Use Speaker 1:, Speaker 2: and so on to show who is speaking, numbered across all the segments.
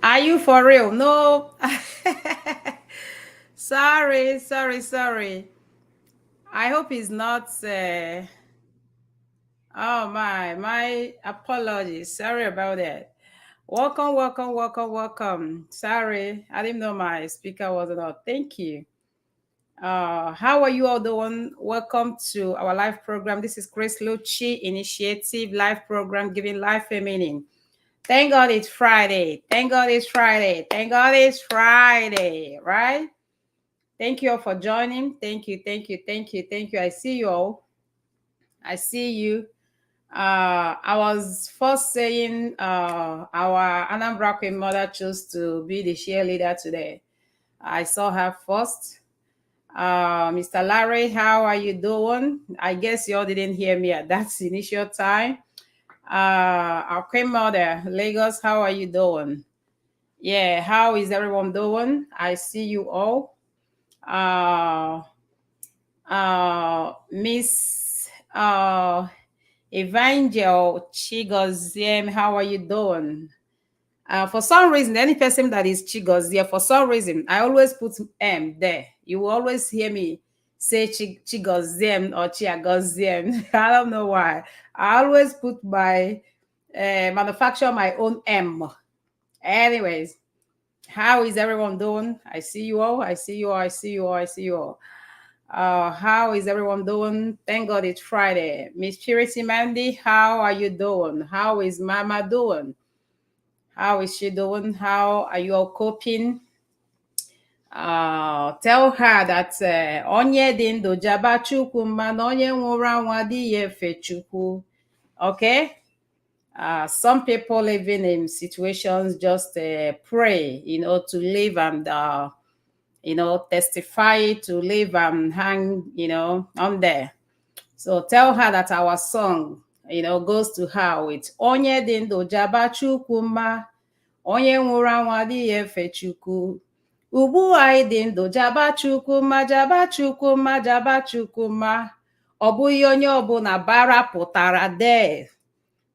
Speaker 1: Are you for real? No. Sorry. I hope it's not. Oh my apologies. Sorry about that. Welcome. Sorry, I didn't know my speaker was on. Thank you. How are you all doing? Welcome to our live program. This is Chris Lucci Initiative Live Program, giving life a meaning. Thank God it's Friday. Right? Thank you all for joining. Thank you. I see you all. I see you. I was first saying our Anambra Queen mother chose to be the cheerleader today. I saw her first. Mr. Larry, how are you doing? I guess you all didn't hear me at that initial time. Our Queen mother, Lagos, how are you doing? Yeah, how is everyone doing? I see you all. Miss Evangel Chigoziem, how are you doing? For some reason, any person that is Chigoziem, for some reason, I always put M there. You will always hear me say Chigoziem or Chiagoziem. I don't know why. I always put my manufacture my own M. Anyways, how is everyone doing? I see you all. How is everyone doing? Thank God it's Friday. Miss Purity Mandy, how are you doing? How is Mama doing? How is she doing? How are you all coping? Tell her that onye dị ndụ jaba chukwu mma na onye nwụrụ anwụ adịghị efe chukwu. Okay? Some people living in situations just pray, to live and testify, to live and hang, on there. So tell her that our song, goes to her with Onye dị ndụ jaba chukwu mma, onye nwụrụ anwụ adịghị efe chukwu. Ugbu anyị dị ndụ jaba chukwu mma, jaba chukwu mma, jaba chukwu mma. Ọ bụghị onye ọbụla bara pụtara there.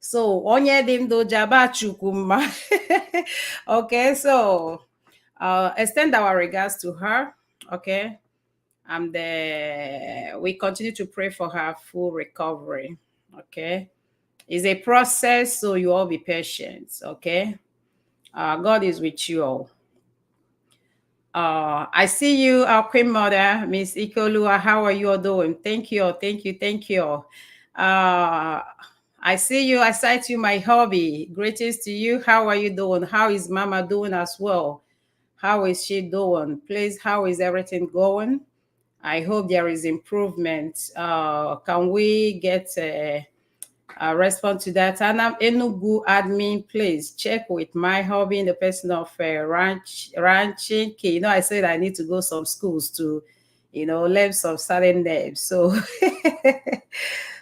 Speaker 1: So onye dị ndụ jaba chukwu mma. Okay, so extend our regards to her. Okay. And we continue to pray for her full recovery. Okay. It's a process, so you all be patient. Okay. God is with you all. I see you, our Queen Mother, Miss Ikolua. How are you all doing? Thank you. I see you. I cite you, my hobby. Greetings to you. How are you doing? How is Mama doing as well? How is she doing? Please, how is everything going? I hope there is improvement. Can we get a response to that? And Enugu admin, please check with my hobby in the person of ranching. I said I need to go some schools to, learn some certain names. So,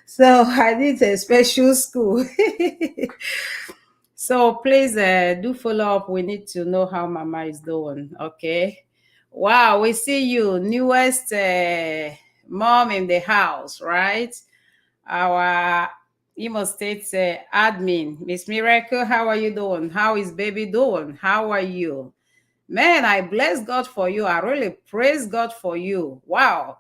Speaker 1: so I need a special school. So please do follow up. We need to know how Mama is doing. Okay. Wow, we see you, newest mom in the house, right? Our Imo State admin, Miss Miracle, how are you doing? How is baby doing? How are you? Man, I bless God for you. I really praise God for you. Wow.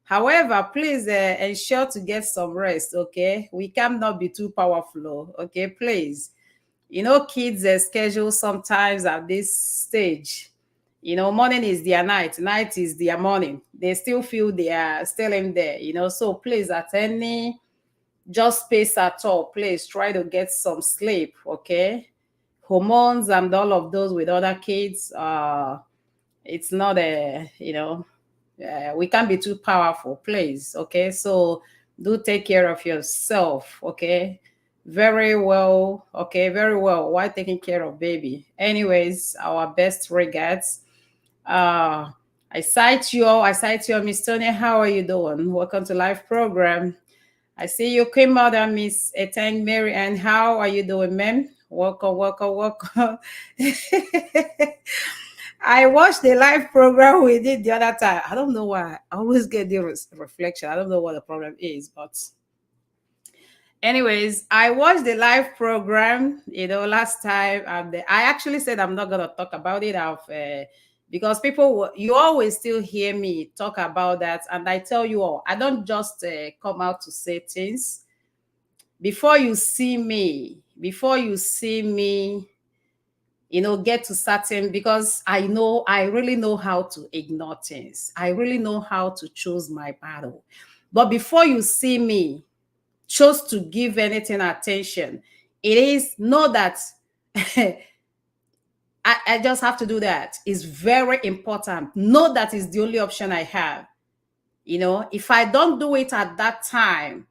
Speaker 1: However, please ensure to get some rest, okay? We cannot be too powerful, okay? Please. Kids' schedule sometimes at this stage. Morning is their night is their morning. They still feel they are still in there, So please, at any just space at all, please try to get some sleep, okay? Hormones and all of those with other kids, it's not we can't be too powerful, please, okay? So do take care of yourself, okay? Very well, okay, very well, while taking care of baby. Anyways, our best regards. I cite you all, Miss Tony. How are you doing? Welcome to live program. I see you, Queen Mother, Miss Etang Mary, and how are you doing, ma'am? Welcome. I watched the live program we did the other time. I don't know why. I always get the reflection. I don't know what the problem is, but Anyways, I watched the live program, last time. And I actually said I'm not going to talk about it because you always still hear me talk about that. And I tell you all, I don't just come out to say things. Before you see me, get to certain, because I really know how to ignore things. I really know how to choose my battle. But before you see me chose to give anything attention, it is know that I just have to do that. It's very important. Know that is the only option I have. If I don't do it at that time,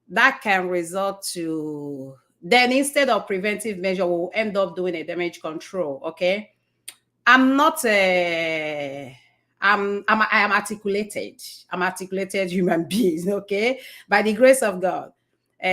Speaker 1: that can result to, then instead of preventive measure, we'll end up doing a damage control. Okay. I'm not a I am articulated. I'm articulated human beings, okay? By the grace of God.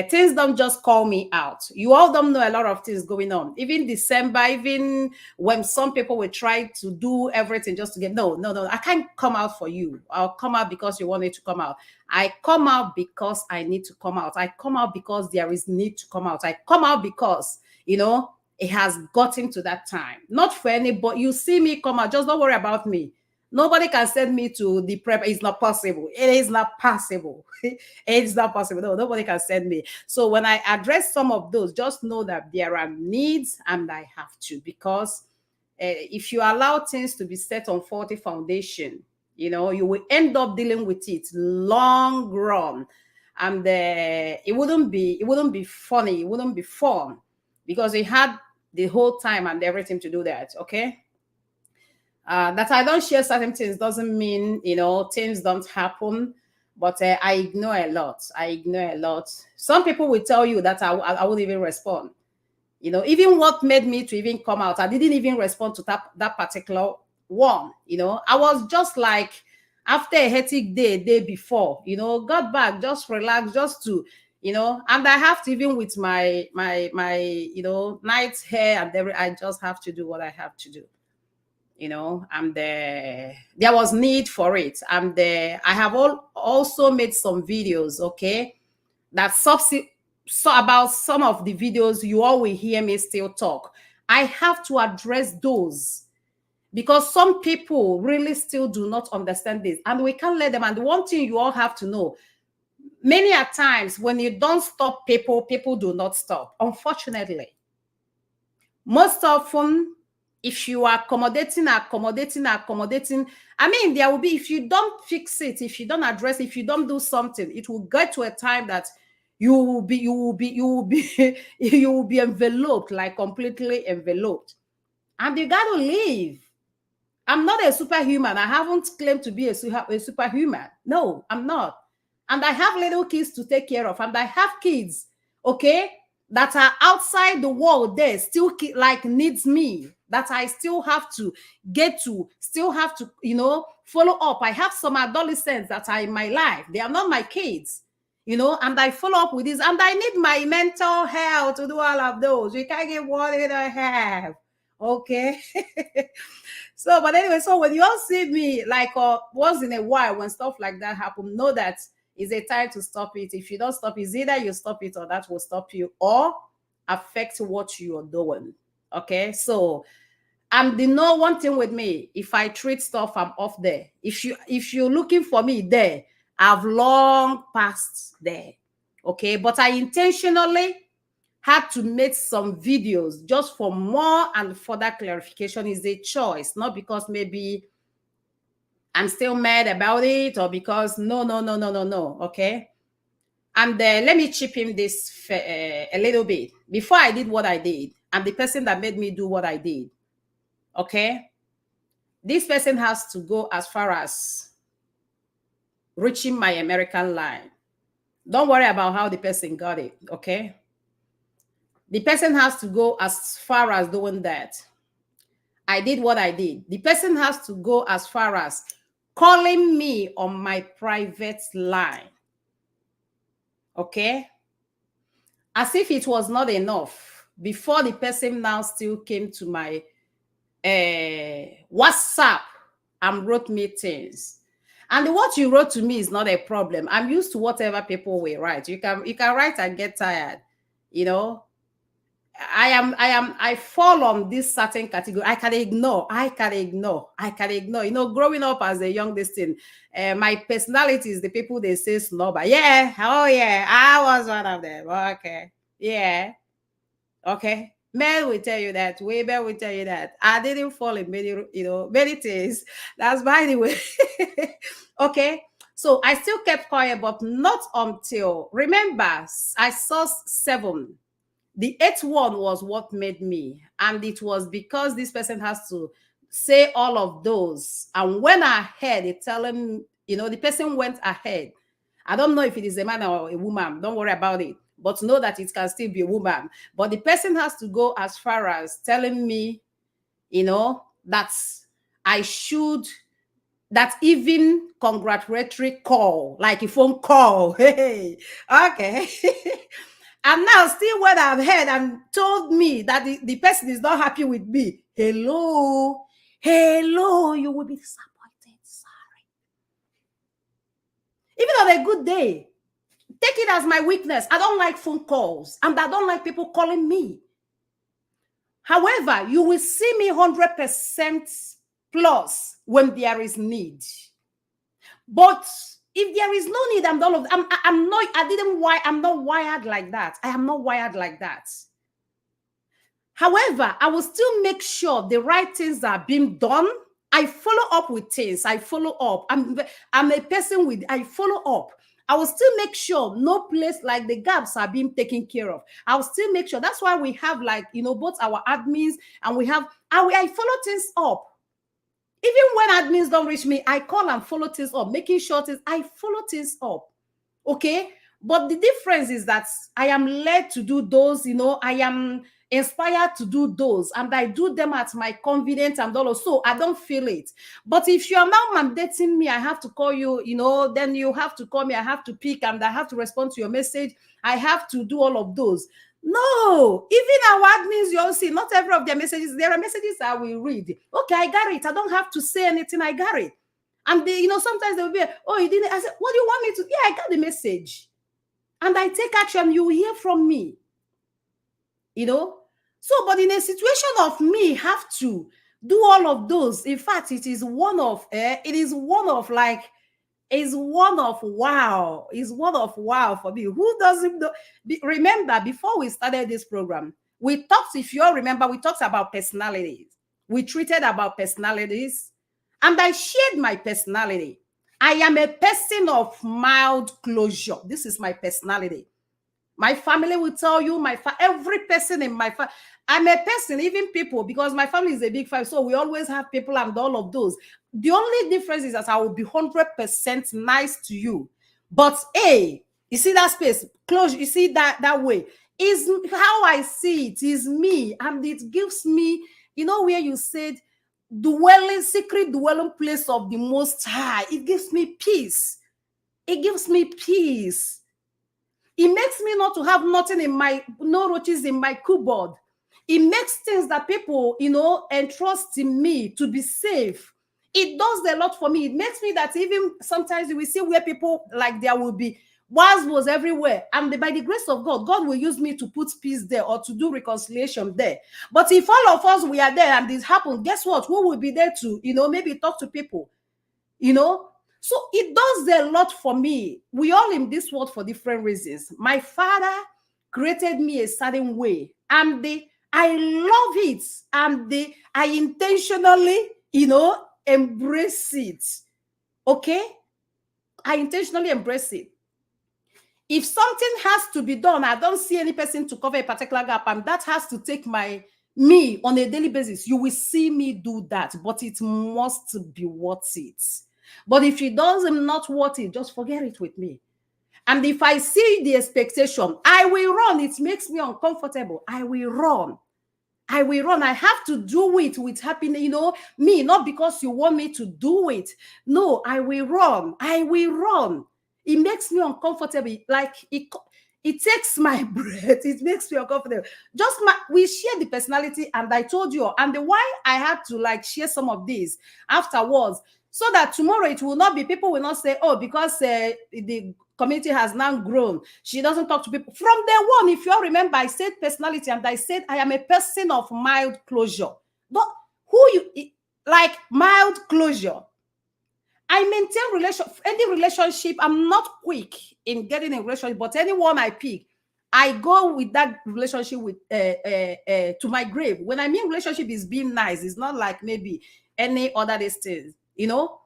Speaker 1: Things don't just call me out. You all don't know a lot of things going on. Even December, even when some people will try to do everything just to get, no, no, no, I can't come out for you. I'll come out because you want me to come out. I come out because I need to come out. I come out because there is need to come out. I come out because, it has gotten to that time. Not for anybody. You see me come out, just don't worry about me. Nobody can send me to the prep. It's not possible. It is not possible. It's not possible. No, nobody can send me. So when I address some of those, just know that there are needs and I have to, because if you allow things to be set on faulty foundation, you will end up dealing with it long run. And it wouldn't be funny. It wouldn't be fun, because we had the whole time and everything to do that. Okay. That I don't share certain things doesn't mean things don't happen, but I ignore a lot. Some people will tell you that I won't even respond. Even what made me to even come out, I didn't even respond to that particular one. I was just like, after a hectic day before, got back, just relax, just to, and I have to, even with my night hair and everything, I just have to do what I have to do. And there was need for it. And I have also made some videos, okay, that so about some of the videos you all will hear me still talk. I have to address those, because some people really still do not understand this, and we can't let them. And one thing you all have to know, many a times when you don't stop people do not stop, unfortunately. Most often, if you are accommodating, I mean, there will be, if you don't fix it, if you don't address, if you don't do something, it will get to a time that you will be you will be enveloped, like completely enveloped, and you got to leave. I'm not a superhuman. I haven't claimed to be a superhuman. No, I'm not. And I have little kids to take care of, and I have kids, okay, that are outside the world there, still like needs me, that I still have to follow up. I have some adolescents that are in my life. They are not my kids, and I follow up with this, and I need my mental health to do all of those. You can't get what I have. Okay. So, but anyway, so when you all see me, like once in a while, when stuff like that happen, know that it's a time to stop it. If you don't stop, it's either you stop it or that will stop you, or affect what you are doing. Okay. So, and the know one thing with me, if I treat stuff, I'm off there. If you're looking for me there, I've long passed there. Okay. But I intentionally had to make some videos just for more and further clarification. Is a choice, not because maybe I'm still mad about it, or because no. Okay. And let me chip in this a little bit. Before I did what I did, I'm the person that made me do what I did. Okay. This person has to go as far as reaching my American line. Don't worry about how the person got it. Okay. The person has to go as far as doing that. I did what I did. The person has to go as far as calling me on my private line. Okay? As if it was not enough, before the person now still came to my WhatsApp and wrote me things. And what you wrote to me is not a problem. I'm used to whatever people will write. You can write and get tired, you know. I fall on this certain category. I can ignore. You know, growing up as a young Distin, my personality is the people they say snobber. Yeah, oh yeah, I was one of them. Okay, yeah, okay. Men will tell you that. Women will tell you that. I didn't fall in many, many things. That's by the way. Okay. So I still kept quiet, but not until, remember, I saw seven. The eighth one was what made me. And it was because this person has to say all of those. And when I heard it, tell him, the person went ahead. I don't know if it is a man or a woman. Don't worry about it. But know that it can still be a woman. But the person has to go as far as telling me, that I should, that even congratulatory call, like a phone call. Hey, okay. And now, still what I've heard and told me that the person is not happy with me. Hello, you will be disappointed. Sorry. Even on a good day, take it as my weakness. I don't like phone calls, and I don't like people calling me. However, you will see me 100% plus when there is need. But if there is no need, I'm not. I'm not wired like that. I am not wired like that. However, I will still make sure the right things are being done. I follow up with things. I follow up. I'm a person with. I follow up. I will still make sure no place like the gaps are being taken care of. I will still make sure. That's why we have both our admins and we have. I follow things up. Even when admins don't reach me, I call and follow things up, making sure I follow things up. Okay? But the difference is that I am led to do those, I am inspired to do those, and I do them at my convenience and all. So I don't feel it. But if you are now mandating me, I have to call you, then you have to call me, I have to pick, and I have to respond to your message. I have to do all of those. No, even our admins, you'll see, not every of their messages, there are messages I will read. Okay, I got it. I don't have to say anything. I got it. And they, sometimes they'll be, oh, you didn't. I said, what do you want me to? Yeah, I got the message. And I take action. You will hear from me. So, but in a situation of me have to do all of those, in fact, it is one of wow. It's one of wow for me. Who doesn't know? Remember, before we started this program, we talked, if you all remember, we talked about personalities. We treated about personalities, and I shared my personality. I am a person of mild closure. This is my personality. My family will tell you, every person in my family, I'm a person, even people, because my family is a big family, so we always have people and all of those. The only difference is that I will be 100% nice to you. But hey, you see that space, close, you see that way, is how I see it, is me, and it gives me, where you said, secret dwelling place of the Most High. It gives me peace. It gives me peace. It makes me not to have no roaches in my cupboard. It makes things that people, entrust in me to be safe. It does a lot for me. It makes me that even sometimes you will see where people, like, there will be was everywhere. And by the grace of God, God will use me to put peace there or to do reconciliation there. But if all of us, we are there and this happens, guess what? Who will be there to, maybe talk to people, So it does a lot for me. We all in this world for different reasons. My father created me a certain way, and I love it, and I intentionally, embrace it. Okay? I intentionally embrace it. If something has to be done, I don't see any person to cover a particular gap, and that has to take me on a daily basis. You will see me do that, but it must be worth it. But if it doesn't not worth it, just forget it with me. And if I see the expectation, I will run. It makes me uncomfortable. I will run. I have to do it with happiness, me, not because you want me to do it. No, I will run. It makes me uncomfortable. Like it takes my breath. It makes me uncomfortable. We share the personality, and I told you, and why I had to share some of these afterwards. so that tomorrow it will not be, people will not say, oh, because the community has now grown, she doesn't talk to people. From day one, if you all remember, I said personality, and I said I am a person of mild closure. But like mild closure. I maintain any relationship. I'm not quick in getting a relationship, but anyone I pick, I go with that relationship with to my grave. When I mean relationship is being nice, it's not like maybe any other things. You know,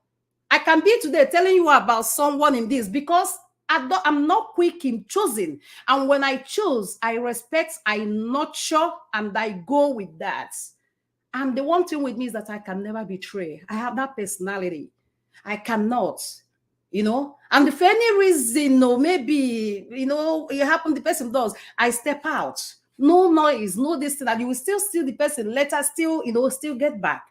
Speaker 1: I can be today telling you about someone in this because I'm not quick in choosing. And when I choose, I respect, I nurture, and I go with that. And the one thing with me is that I can never betray. I have that personality. I cannot, And if any reason, or maybe, it happened, the person does, I step out. No noise, no this thing, and you will still steal the person, later still, still get back.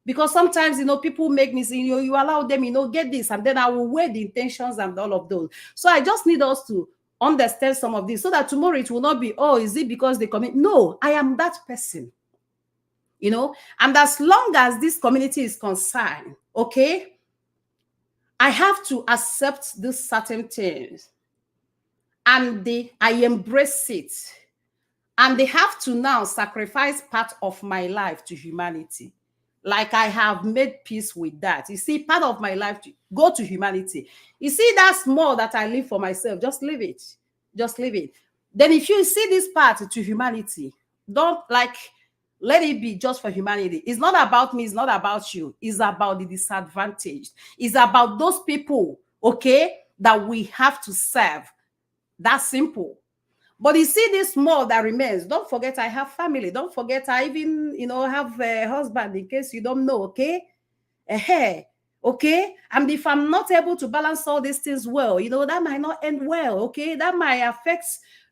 Speaker 1: Because sometimes, people make me say, you allow them, get this, and then I will weigh the intentions and all of those. So I just need us to understand some of this so that tomorrow it will not be, oh, is it because they commit? No, I am that person. And as long as this community is concerned, okay, I have to accept these certain things, and I embrace it, and they have to now sacrifice part of my life to humanity. Like I have made peace with that. You see, part of my life to go to humanity. You see, that small that I live for myself, just leave it. Just leave it. Then if you see this part to humanity, don't let it be just for humanity. It's not about me. It's not about you. It's about the disadvantaged. It's about those people, okay, that we have to serve. That's simple. But you see this small that remains. Don't forget I have family. Don't forget I even, have a husband, in case you don't know, okay? Okay? And if I'm not able to balance all these things well, that might not end well, okay? That might affect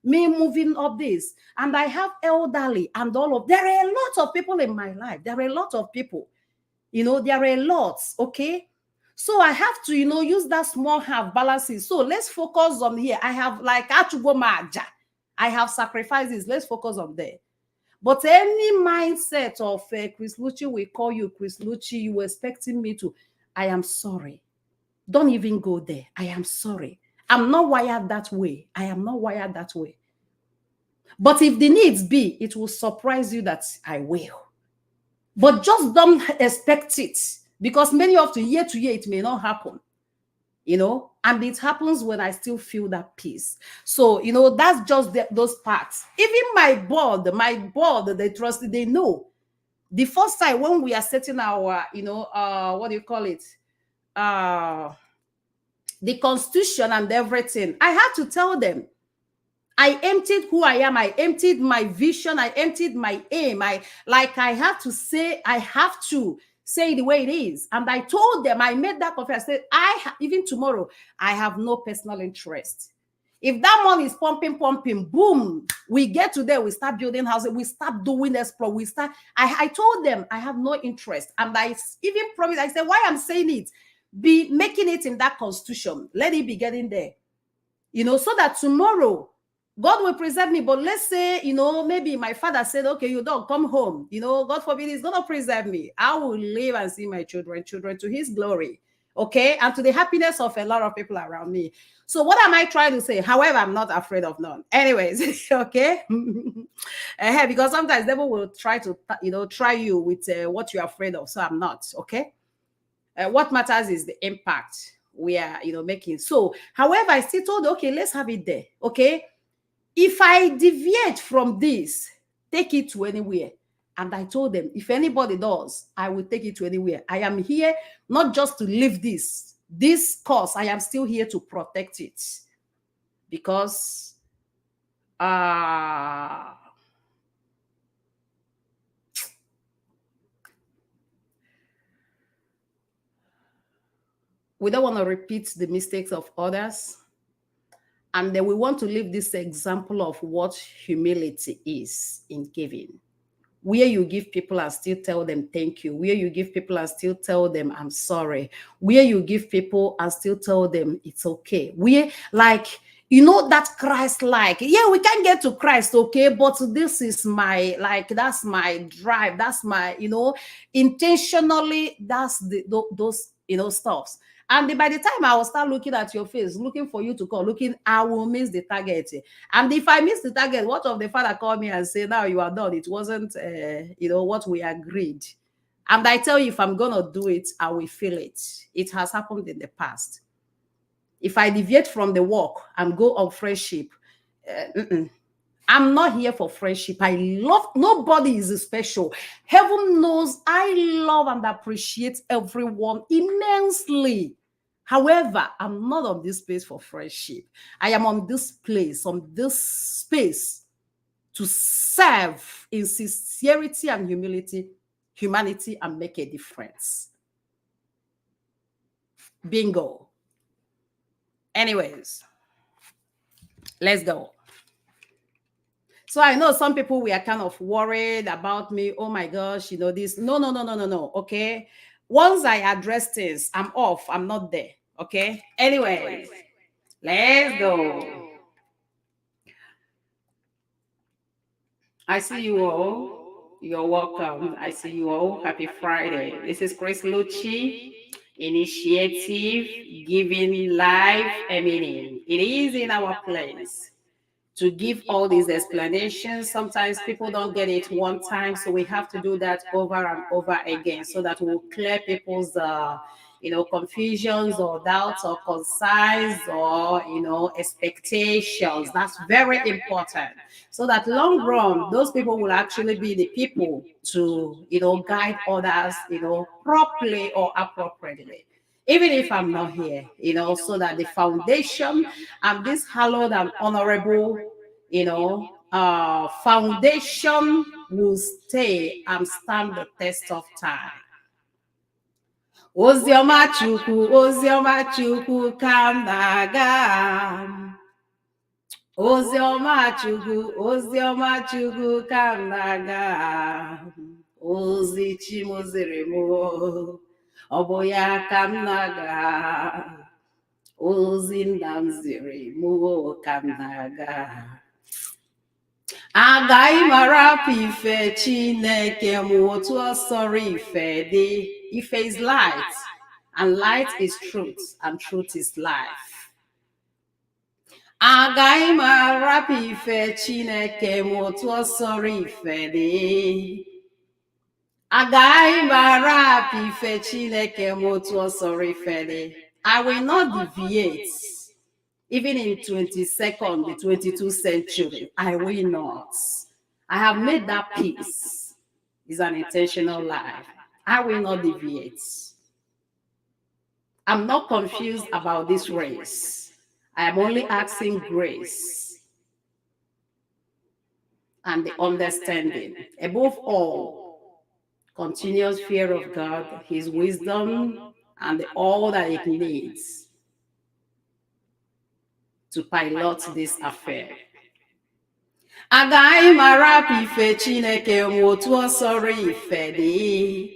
Speaker 1: me moving up this. And I have elderly and all of, there are a lot of people in my life. There are a lot of people, there are a lot, okay? So I have to, use that small half balances. So let's focus on here. I have Achugomaja. I have sacrifices. Let's focus on there. But any mindset of Chris Lucci will call you Chris Lucci, you were expecting me to, I am sorry. Don't even go there. I am sorry. I'm not wired that way. I am not wired that way. But if the needs be, it will surprise you that I will. But just don't expect it, because many of the year to year, it may not happen, and it happens when I still feel that peace. So, that's just those parts. Even my board, they trust, they know. The first time when we are setting our, what do you call it? The constitution and everything, I had to tell them, I emptied who I am. I emptied my vision. I emptied my aim. I have to say the way it is. And I told them, I made that confession. I said, even tomorrow, I have no personal interest. If that money is pumping, boom, we get to there, we start building houses, we start doing explore, I told them I have no interest. And I even promised, I said, why I'm saying it, be making it in that constitution. Let it be getting there. So that tomorrow, God will preserve me. But let's say, maybe my father said, okay, you don't come home. God forbid, he's going to preserve me. I will live and see my children to his glory. Okay. And to the happiness of a lot of people around me. So what am I trying to say? However, I'm not afraid of none. Anyways, okay. Because sometimes devil will try to, try you with what you're afraid of. So I'm not. Okay. What matters is the impact we are, making. So, however, I still told, okay, let's have it there. Okay. If I deviate from this, take it to anywhere. And I told them, if anybody does, I will take it to anywhere. I am here not just to live this cause. I am still here to protect it. Because we don't want to repeat the mistakes of others. And then we want to leave this example of what humility is in giving. Where you give people and still tell them thank you. Where you give people and still tell them I'm sorry. Where you give people and still tell them it's okay. Where, that Christ-like. Yeah, we can get to Christ, okay, but this is my, that's my drive. That's my, intentionally, that's those stuffs. And by the time I will start looking at your face, looking for you to call, I will miss the target. And if I miss the target, what of the father call me and say, now you are done? It wasn't, what we agreed. And I tell you, if I'm going to do it, I will feel it. It has happened in the past. If I deviate from the walk and go on friendship, I'm not here for friendship. I love, nobody is special. Heaven knows I love and appreciate everyone immensely. However, I'm not on this place for friendship. I am on this space to serve in sincerity and humanity, and make a difference. Bingo. Anyways, let's go. So I know some people were kind of worried about me. Oh my gosh, this. No. Okay. Once I address this, I'm off. I'm not there. Okay. Anyways, let's go. I see you all. You're welcome. I see you all. Happy Friday. This is Chris Lucci. Initiative, giving life a meaning. It is in our place to give all these explanations. Sometimes people don't get it one time, so we have to do that over and over again so that we'll clear people's confusions or doubts or concerns or expectations. That's very important, so that long run those people will actually be the people to guide others properly or appropriately, even if I'm not here, so that the foundation and this hallowed and honorable, foundation will stay and stand the test of time. Ozioma Chukwu ka m na-aga. Ozioma Chukwu ka m na-aga. Ozi chi m ziri m, ọ bụ ya ka m na-aga. Ozi nna m ziri m ka m na-aga. Agaghị m arapụ ife Chineke m otu ọ sọrọ ife dị. Ife is light, and light is truth, and truth is life. Agaghị m arapụ ife Chineke m otu ọ sọrọ ife dị. Agaghị m arapụ ife Chineke m otu ọ sọrọ ife dị. I will not deviate, even in the 22nd century. I will not. I have made that peace. It's an intentional life. I will not deviate. I'm not confused about this race. I am only asking grace and the understanding. Above all, continuous fear of God, His wisdom, and all that it needs to pilot this affair. Agaghị m arapụ ife Chineke m otu ọ sọrọ ife dị.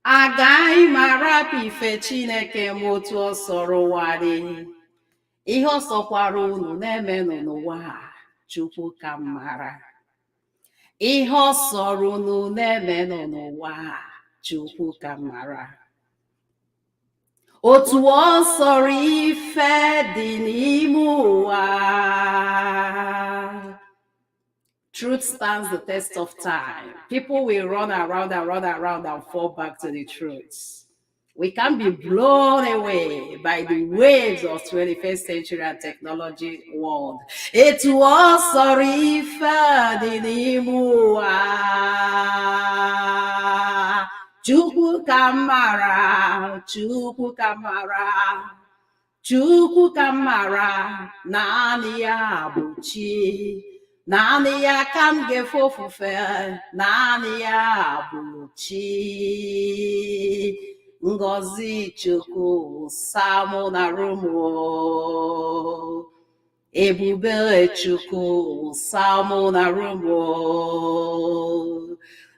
Speaker 1: Agaghị m arapụ ife Chineke m otu ọ sọrọ ụwa dị. Ihe ọ sọkwara unu na-emenụ n'ụwa Chukwu ka m mara. Ihe ọ sọrọ unu na-emenụ n'ụwa Chukwu ka m mara. Otu ọ sọrọ ife dị n'ime ụwa. Truth stands the test of time. People will run around and fall back to the truth. We can't be blown away by the waves of 21st century and technology world. Etu ọ sọrọ ife dị n'ime ụwa. Chukwu ka m mara, Chukwu ka m mara, Chukwu ka m mara, naanị ya bụ chi. Naanị ya ka m ga-efe ofufe, naanị ya bụ chi. Ngọzi Chukwu samụ na rumo. Ebube Chukwu samụ na rumo.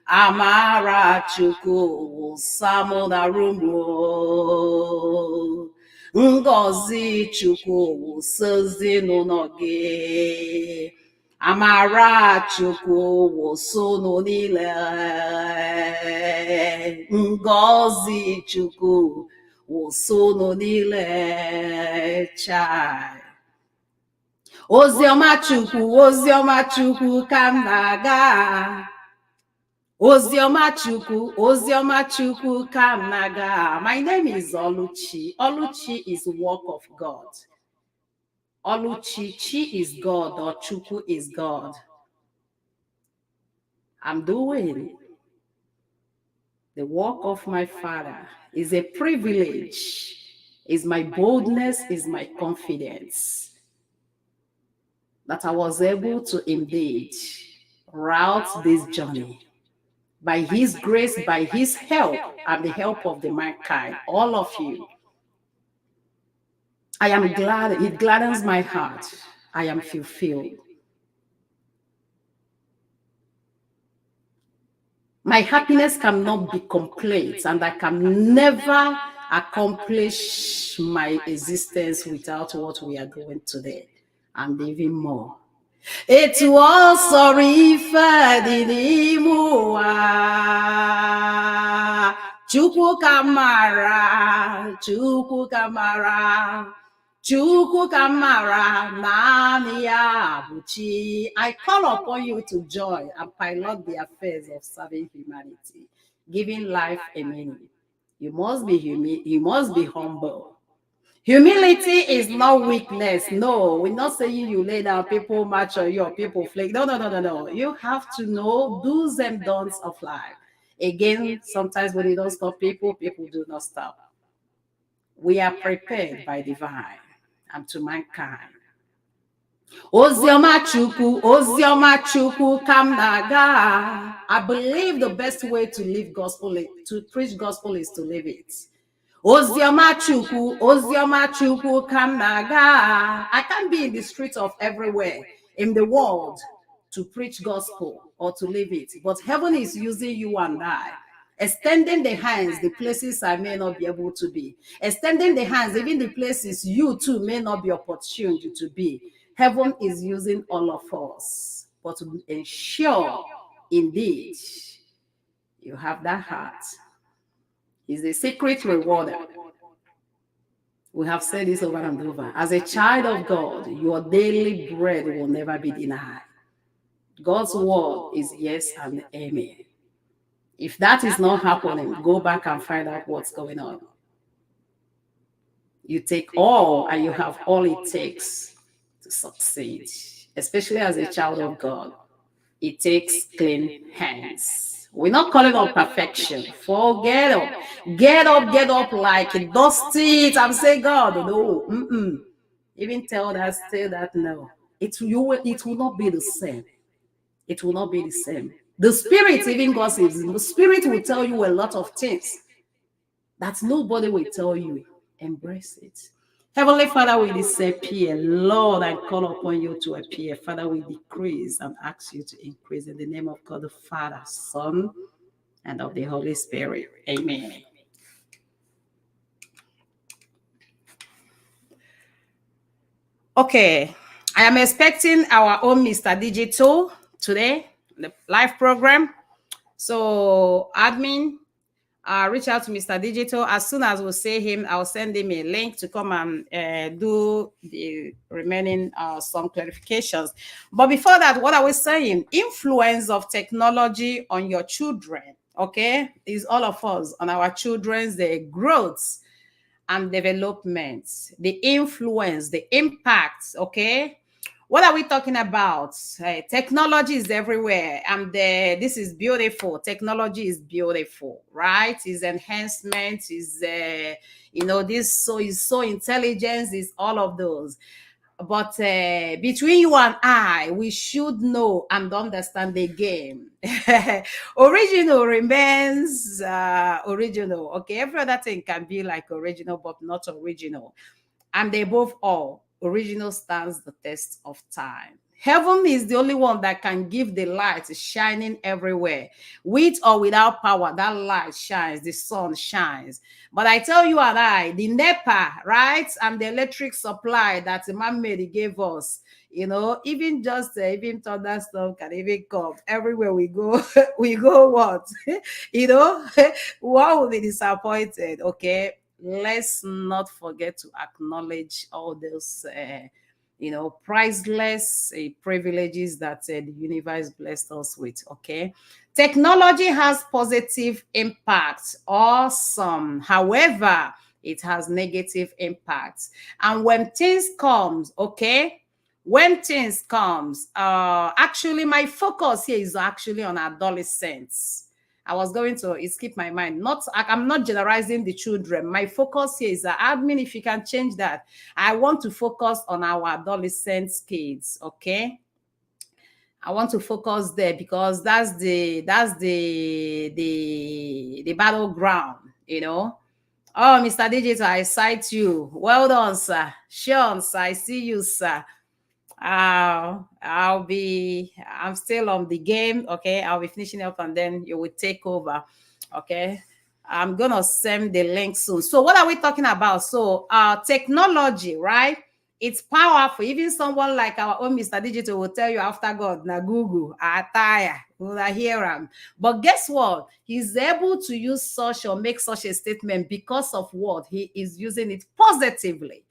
Speaker 1: Amara Chukwu samụ na rumo. Ngọzi Chukwu sozi n'ụlọ gị. Amara Chukwu so niile. Ngọzi Chukwu Osono niile chai. Oziọma Chukwu ka m na-aga. Oziọma Chukwu ka m na-aga. My name is Oluchi. Oluchi is work of God. Oluchi, Chi is God or Chukwu is God. I'm doing the work of my Father. Is a privilege. Is my boldness, is my confidence that I was able to indeed route this journey by His grace, by His help, and the help of the mankind, all of you. I am glad, it gladdens my heart. I am fulfilled. My happiness cannot be complete, and I can never accomplish my existence without what we are doing today, and even more. Etu ọ sọrọ ife dị n'ime ụwa, Chukwu ka mara, Chukwu ka mara, Chukwu ka mara, naanị ya bụ Chi. I call upon you to join and pilot the affairs of serving humanity, giving life a meaning. You must be humble. Humility is not weakness. No, we're not saying you lay down, people march on you, or people flake. No. You have to know do's and don'ts of life. Again, sometimes when you don't stop people, people do not stop. We are prepared by divine and to mankind. Oziọma Chukwu ka m na-aga. I believe the best way to live gospel, to preach gospel, is to live it. Oziọma Chukwu ka m na-aga. I can't be in the streets of everywhere in the world to preach gospel or to live it, but heaven is using you and I, extending the hands, the places I may not be able to be, extending the hands, even the places you too may not be opportunity to be. Heaven is using all of us, but to ensure indeed you have that heart. Is the secret rewarder. We have said this over and over. As a child of God, your daily bread will never be denied. God's word is yes and amen. If that is not happening, go back and find out what's going on. You take all and you have all it takes to succeed, especially as a child of God. It takes clean hands. We're not calling on perfection. Forget up. Get up like a dusty. I'm saying, God, no. Even tell that, say that, no. It will not be the same. It will not be the same. The Spirit, even God says, the Spirit will tell you a lot of things that nobody will tell you. Embrace it. Heavenly Father, we disappear. Lord, I call upon you to appear. Father, we decrease and ask you to increase in the name of God the Father, Son, and of the Holy Spirit. Amen. Okay, I am expecting our own Mr. Digital today, the live program. So, admin, reach out to Mr. Digital. As soon as we see him, I'll send him a link to come and do the remaining some clarifications. But before that, what I was saying, influence of technology on your children, okay, is all of us, on our children's growth and development, the influence, the impact, okay? What are we talking about? Technology is everywhere, and this is beautiful. Technology is beautiful, right? Is enhancement, is this is so intelligence, is all of those. But between you and I, we should know and understand the game. Original remains original. Okay, every other thing can be like original, but not original. And above all, original stands the test of time. Heaven is the only one that can give the light shining everywhere. With or without power, that light shines, the sun shines. But I tell you and I, the NEPA, right, and the electric supply that the man-made gave us, even just even thunder stuff can even come. Everywhere we go, we go what? One will be disappointed, okay? let's not forget to acknowledge all those priceless privileges that the universe blessed us with. Okay, technology has positive impact, awesome. However, it has negative impacts. And when things comes, okay, when things comes, actually my focus here is actually on adolescents. I was going to skip my mind. I'm not generalizing the children. My focus here is that admin, if you can change that. I want to focus on our adolescent kids, okay? I want to focus there because that's the battleground. Oh, Mr. Digital, I cite you. Well done, sir. Sean, sir, I see you, sir. I'm still on the game. Okay, I'll be finishing up and then you will take over. Okay, I'm gonna send the link soon. So, what are we talking about? So, technology, right? It's powerful. Even someone like our own Mr. Digital will tell you after God, na Google, Ataya, hear him. But guess what? He's able to use such or make such a statement because of what? He is using it positively.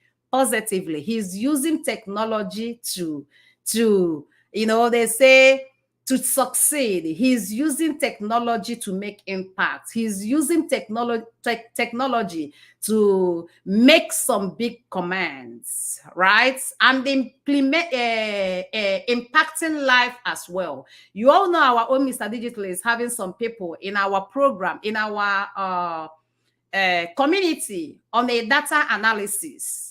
Speaker 1: He's using technology to they say to succeed. He's using technology to make impact. He's using technology to make some big commands, right? And impacting life as well. You all know our own Mr. Digital is having some people in our program, in our community on a data analysis.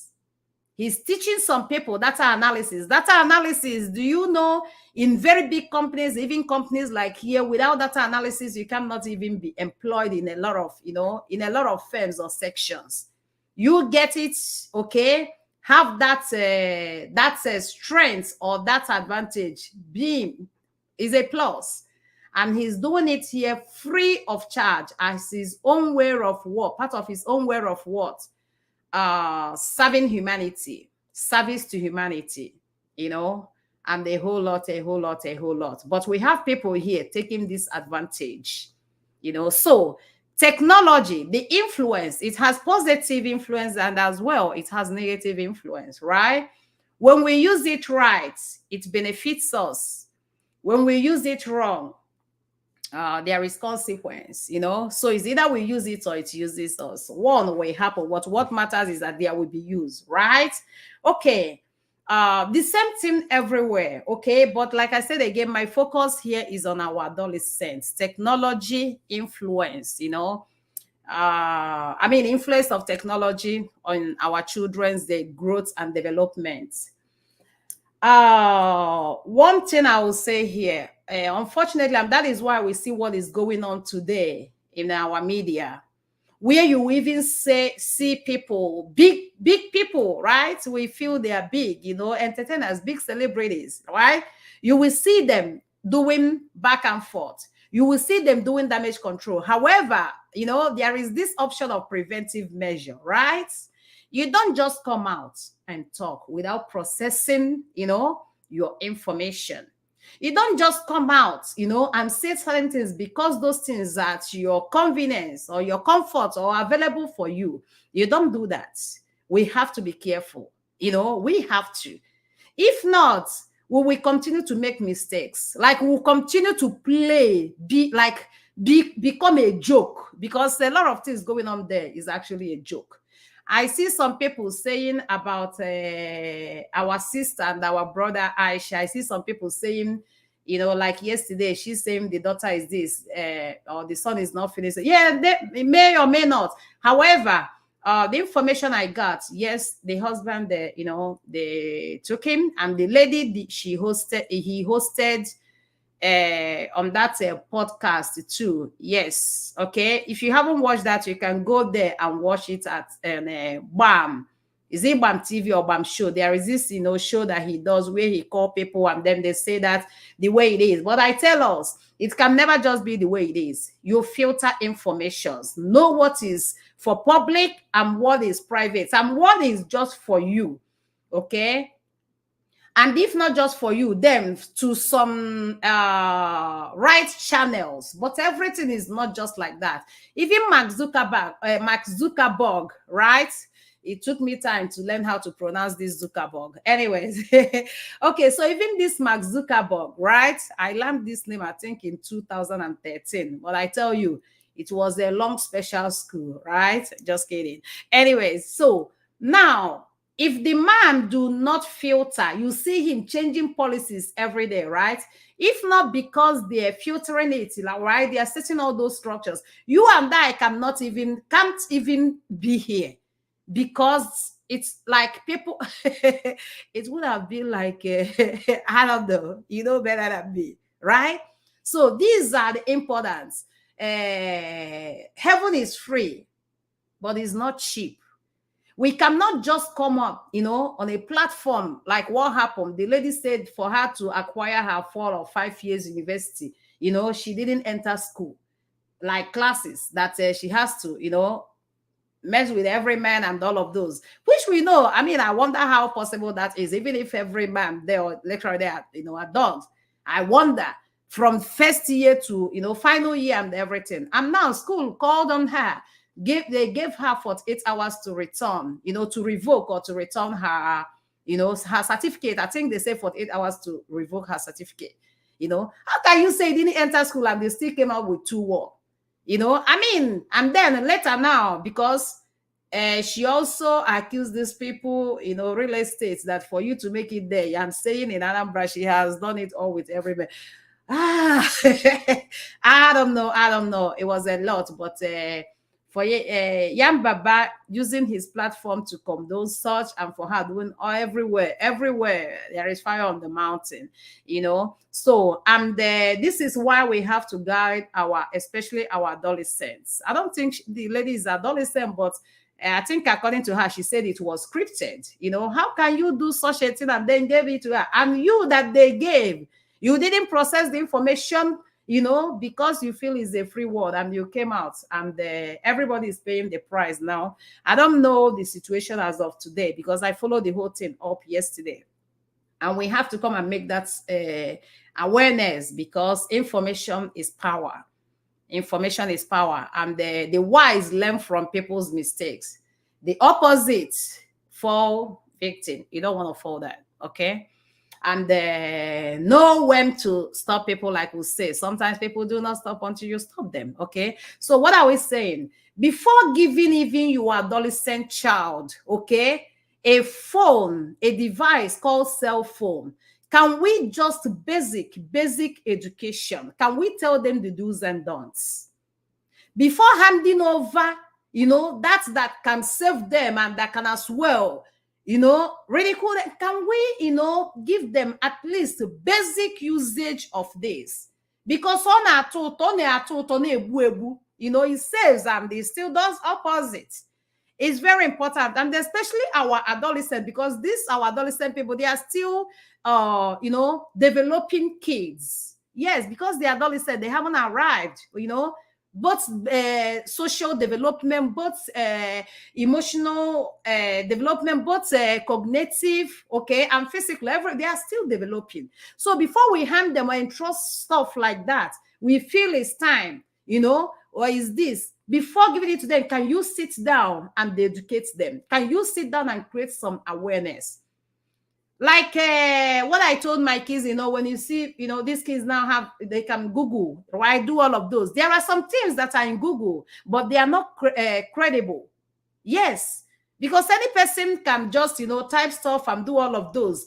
Speaker 1: He's teaching some people data analysis. Data analysis, do you know, in very big companies, even companies like here, without data analysis, you cannot even be employed in a lot of firms or sections. You get it, okay? Have that strength or that advantage being is a plus. And he's doing it here free of charge as his own way of what? Part of his own way of what? Serving humanity, service to humanity, and a whole lot. But we have people here taking this advantage, So technology, the influence, it has positive influence and as well it has negative influence, right? When we use it right, it benefits us. When we use it wrong, there is consequence, So it's either we use it or it uses us. One will happen. What matters is that there will be use, right? Okay. The same thing everywhere, okay? But like I said again, my focus here is on our adolescents. Technology influence, influence of technology on our children's their growth and development. One thing I will say here, unfortunately, and that is why we see what is going on today in our media, where you even see people, big people, right? We feel they are big, entertainers, big celebrities, right? You will see them doing back and forth. You will see them doing damage control. However, there is this option of preventive measure, right? You don't just come out and talk without processing, your information. You don't just come out, and say certain things because those things are at your convenience or your comfort or available for you. You don't do that. We have to be careful. We have to. If not, we will continue to make mistakes. Like we'll continue to become a joke because a lot of things going on there is actually a joke. I see some people saying about our sister and our brother Aisha. I see some people saying, like yesterday, she's saying the daughter is this, or the son is not finished. Yeah, they may or may not. However, the information I got, yes, the husband, they took him, and the lady he hosted on that podcast too. Yes, okay. If you haven't watched that, you can go there and watch it at BAM. Is it BAM TV or BAM show? There is this show that he does where he call people and then they say that the way it is. But I tell us, it can never just be the way it is. You filter informations, know what is for public and what is private and what is just for you. Okay. And if not just for you, then to some right channels. But everything is not just like that. Even Mark Zuckerberg, right? It took me time to learn how to pronounce this Zuckerberg. Anyways, okay, so even this Mark Zuckerberg, right? I learned this name, I think, in 2013. But I tell you, it was a long special school, right? Just kidding. Anyways, so now, if the man do not filter, you see him changing policies every day, right? If not because they're filtering it, like, right? They are setting all those structures. You and I can't even be here because it's like people. It would have been like I don't know, you know better than me, right? So these are the importance. Heaven is free, but it's not cheap. We cannot just come up, on a platform like what happened. The lady said for her to acquire her 4 or 5 years university, she didn't enter school, like classes that she has to, mess with every man and all of those, which we know. I mean, I wonder how possible that is, even if every man there or lecturer there, are dogs. I wonder from first year to, final year and everything. And now school called on her. They gave her 48 hours to return, to revoke or to return her, her certificate. I think they say 48 hours to revoke her certificate. How can you say didn't enter school and they still came out with 2 work? I mean, and then later now, because she also accused these people, real estate, that for you to make it there, I'm saying in Anambra, she has done it all with everybody. I don't know. It was a lot, but for Yam Baba using his platform to condone such, and for her doing all everywhere there is fire on the mountain, So, and this is why we have to guide especially our adolescents. I don't think the lady is adolescent, but I think according to her, she said it was scripted. How can you do such a thing and then gave it to her? And you that they gave, you didn't process the information, because you feel it's a free world, and you came out, and everybody is paying the price now. I don't know the situation as of today because I followed the whole thing up yesterday. And we have to come and make that awareness, because information is power. Information is power. And the wise learn from people's mistakes. The opposite, fall victim. You don't want to fall that, okay? And know when to stop people, like we say. Sometimes people do not stop until you stop them, okay? So what are we saying? Before giving even your adolescent child, okay, a phone, a device called cell phone, can we just basic education? Can we tell them the do's and don'ts? Before handing over, that can save them and that can as well, really cool. Can we, give them at least basic usage of this? Because it saves and it still does opposite. It's very important, and especially our adolescent, because our adolescent people, they are still, developing kids. Yes, because the adolescent, they haven't arrived, both social development, both emotional development, both cognitive, okay, and physical. They are still developing. So before we hand them or entrust stuff like that, we feel it's time, or is this? Before giving it to them, can you sit down and educate them? Can you sit down and create some awareness? Like what I told my kids, when you see, these kids now they can Google, right? Do all of those. There are some things that are in Google, but they are not credible. Yes, because any person can just, type stuff and do all of those.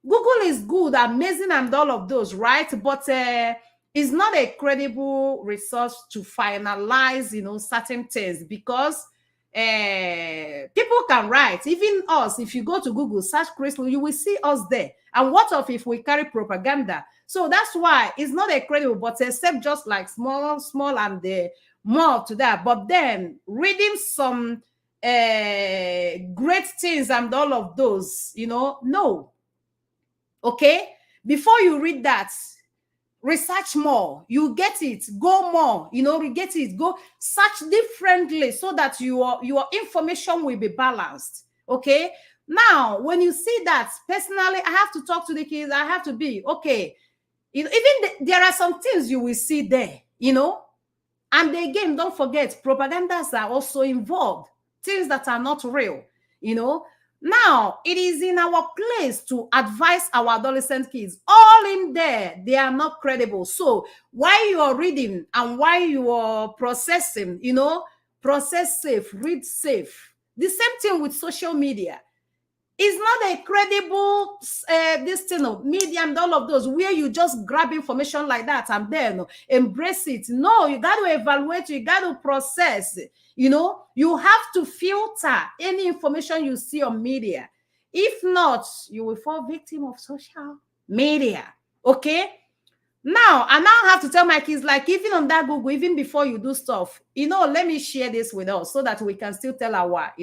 Speaker 1: Google is good, amazing, and all of those, right? But it's not a credible resource to finalize, certain things, because people can write. Even us, if you go to Google, search Crystal, you will see us there. And what if we carry propaganda? So that's why it's not a credible, but except just like small, and more to that. But then reading some great things and all of those, no. Okay? Before you read that, research more, you get it, go more, you get it, go search differently, so that your information will be balanced. Okay, Now, when you see that, personally, I have to talk to the kids. I have to be okay. You know, even there are some things you will see there, and again, don't forget, propagandas are also involved, things that are not real, you know. Now, it is in our place to advise our adolescent kids. All in there, they are not credible. So, while you are reading and while you are processing, process safe, read safe. The same thing with social media. It's not a credible this thing of media and all of those where you just grab information like that and then embrace it. No, you got to evaluate, you got to process. You have to filter any information you see on media. If not, you will fall victim of social media. Okay. Now, I now have to tell my kids, like, even on that Google, even before you do stuff, let me share this with us so that we can still tell our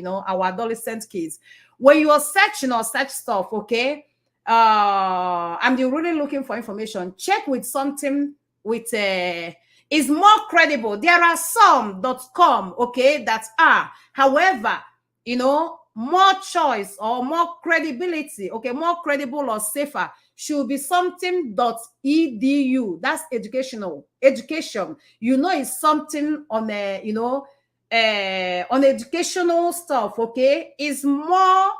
Speaker 1: adolescent kids. When you are searching or search stuff, okay, and you're really looking for information, check with something with is more credible. There are some .com, okay, that are, however, more choice or more credibility, okay, more credible or safer should be something .edu. That's educational education. It's something on on educational stuff, okay, is more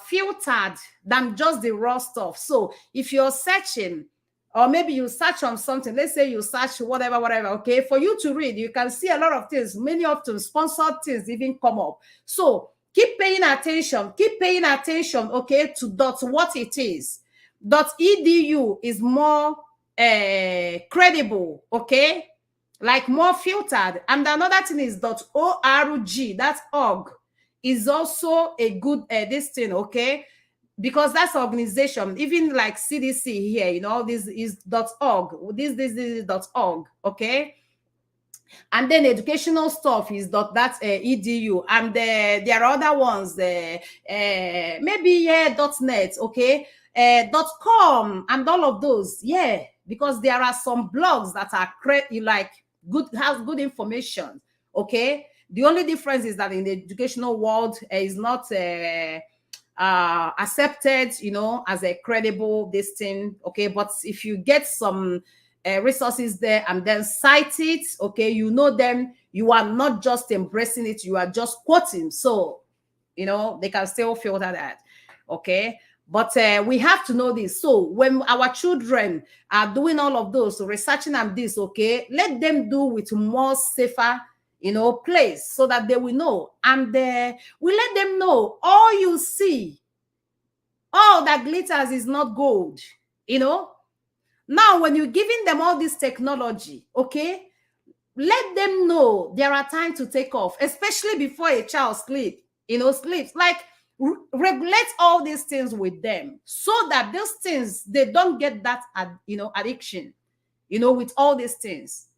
Speaker 1: filtered than just the raw stuff. So if you're searching, or maybe you search on something, let's say you search whatever, okay, for you to read, you can see a lot of things, many of them sponsored things even come up. So keep paying attention, okay, to what it is. .edu is more credible, okay, like more filtered. And another thing is .org, that's org, is also a good this thing, okay, because that's organization. Even like CDC here, this is .org, this is .org, okay. And then educational stuff is that's edu, and there are other ones, maybe .net, okay, .com, and all of those, because there are some blogs that are like has good information, okay. The only difference is that in the educational world is not accepted, as a credible this thing, okay. But if you get some resources there and then cite it, okay, them, you are not just embracing it, you are just quoting. So they can still filter that, okay. But we have to know this. So when our children are doing all of those, researching and this, okay, let them do with more safer place, so that they will know. And we let them know, all you see, all that glitters is not gold. Now, when you're giving them all this technology, okay, let them know there are time to take off, especially before a child sleeps. Like, regulate all these things with them, so that these things, they don't get that addiction, with all these things.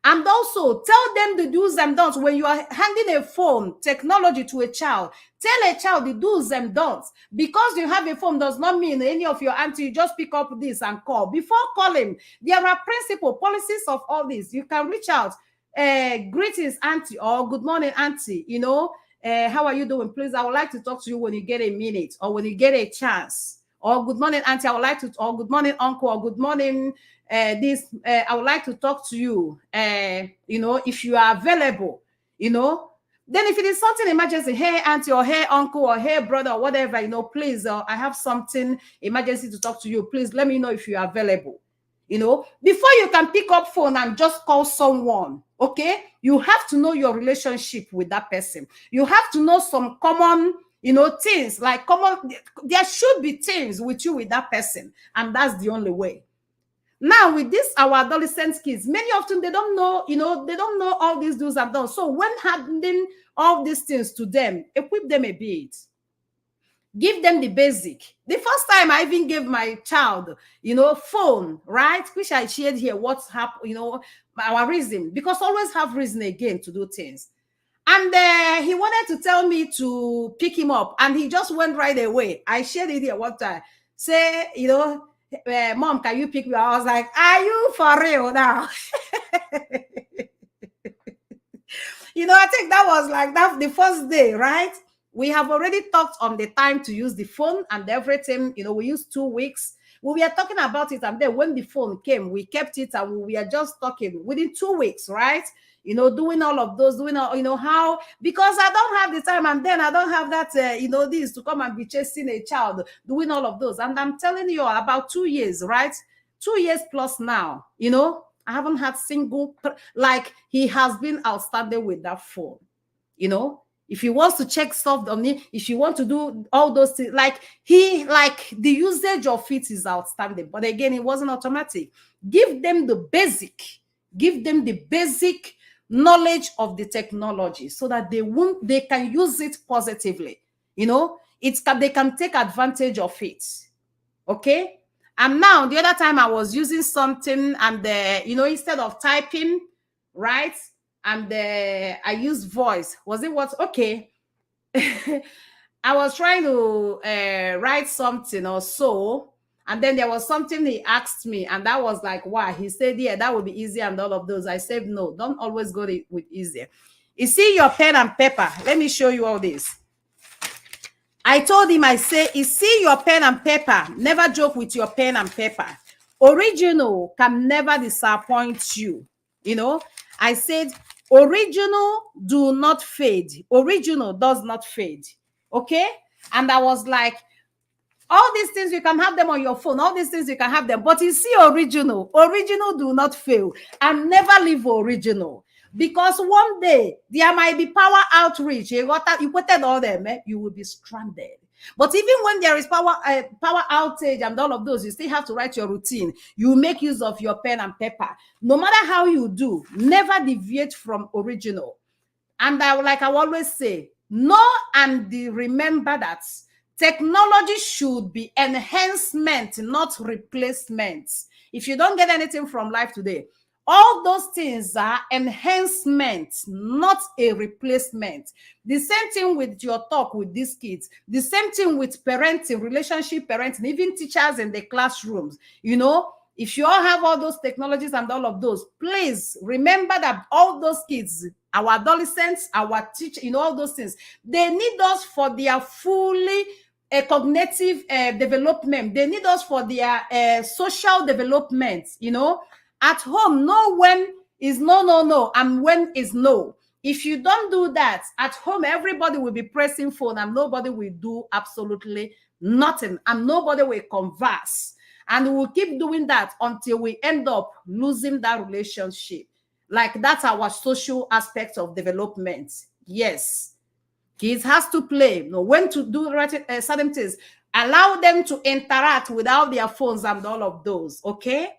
Speaker 1: And also tell them the do's and don'ts. When you are handing a phone technology to a child, tell a child the do's and don'ts. Because you have a phone does not mean any of your auntie, you just pick up this and call. Before calling, there are principle policies of all this. You can reach out, greetings auntie, or good morning auntie, how are you doing? Please, I would like to talk to you when you get a minute, or when you get a chance. Or good morning auntie, I would like to, or good morning uncle, or good morning I would like to talk to you, if you are available, then if it is something emergency, hey auntie, or hey uncle, or hey brother, or whatever, please, I have something emergency to talk to you, please let me know if you are available. Before you can pick up phone and just call someone, okay, you have to know your relationship with that person. You have to know some common things, like there should be things with you with that person, and that's the only way. Now, with this, our adolescent kids, many of them, they don't know, they don't know all these do's and don'ts. So when handing all these things to them, equip them a bit. Give them the basic. The first time I even gave my child, phone, right? Which I shared here, what's happened, our reason, because always have reason again to do things. And he wanted to tell me to pick him up, and he just went right away. I shared it here one time. Say, Mom, can you pick me up? I was like, are you for real now? I think that was like that the first day, right? We have already talked on the time to use the phone and everything. We used 2 weeks. We were talking about it, and then when the phone came, we kept it, and we were just talking within 2 weeks, right? Doing all of those, doing all, how, because I don't have the time, and then I don't have that, this to come and be chasing a child, doing all of those. And I'm telling you, about 2 years, right? 2 years plus now, I haven't had single, like, he has been outstanding with that phone, if he wants to check stuff on me, if you want to do all those things, like the usage of it is outstanding. But again, it wasn't automatic. Give them the basic knowledge of the technology so that they can use it positively. They can take advantage of it. Okay. And now the other time I was using something, and instead of typing, right, and I used voice. Was it what? Okay. I was trying to write something or so, and then there was something he asked me, and that was like, why? He said, yeah, that would be easier, and all of those. I said, no, don't always go with easier. You see your pen and paper. Let me show you all this. I told him, I say, you see your pen and paper. Never joke with your pen and paper. Original can never disappoint you. I said, original do not fade. Original does not fade. Okay? And I was like, all these things, you can have them on your phone. All these things, you can have them. But you see, original do not fail. And never leave original. Because one day, there might be power outreach. You quoted all them, you will be stranded. But even when there is power outage and all of those, you still have to write your routine. You make use of your pen and paper. No matter how you do, never deviate from original. And like I always say, know and remember that technology should be enhancement, not replacement. If you don't get anything from life today, all those things are enhancement, not a replacement. The same thing with your talk with these kids. The same thing with parenting, relationship parenting, even teachers in the classrooms. If you all have all those technologies and all of those, please remember that all those kids, our adolescents, our teachers, all those things, they need us for their fully cognitive development. They need us for their social development, At home, know when is no, and when is no. If you don't do that, at home, everybody will be pressing phone, and nobody will do absolutely nothing, and nobody will converse. And we'll keep doing that until we end up losing that relationship. Like, that's our social aspect of development. Yes. Kids has to play, when to do certain things. Allow them to interact without their phones and all of those, okay?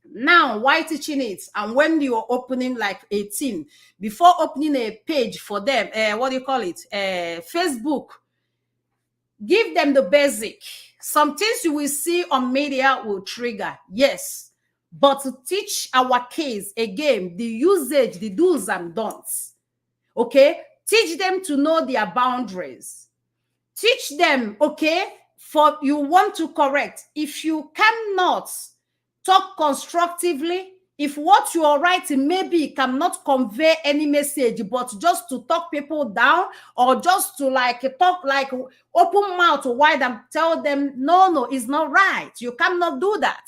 Speaker 1: Now, why teaching it? And when you're opening like 18, before opening a page for them, what do you call it? Facebook, give them the basic. Some things you will see on media will trigger, yes. But to teach our kids, again, the usage, the do's and don'ts, okay? Teach them to know their boundaries. Teach them, okay, for you want to correct. If you cannot talk constructively, if what you are writing maybe cannot convey any message, but just to talk people down, or just to talk open mouth wide and tell them, no, it's not right. You cannot do that.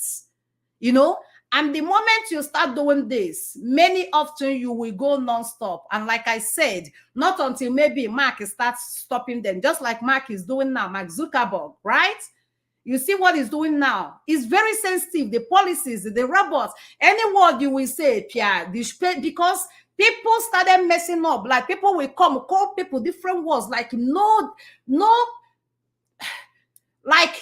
Speaker 1: And the moment you start doing this, many often you will go non-stop. And like I said, not until maybe Mark starts stopping them, just like Mark is doing now, Mark Zuckerberg, right? You see what he's doing now. It's very sensitive. The policies, the robots, any word you will say, Pierre, because people started messing up. Like, people will come, call people different words, like like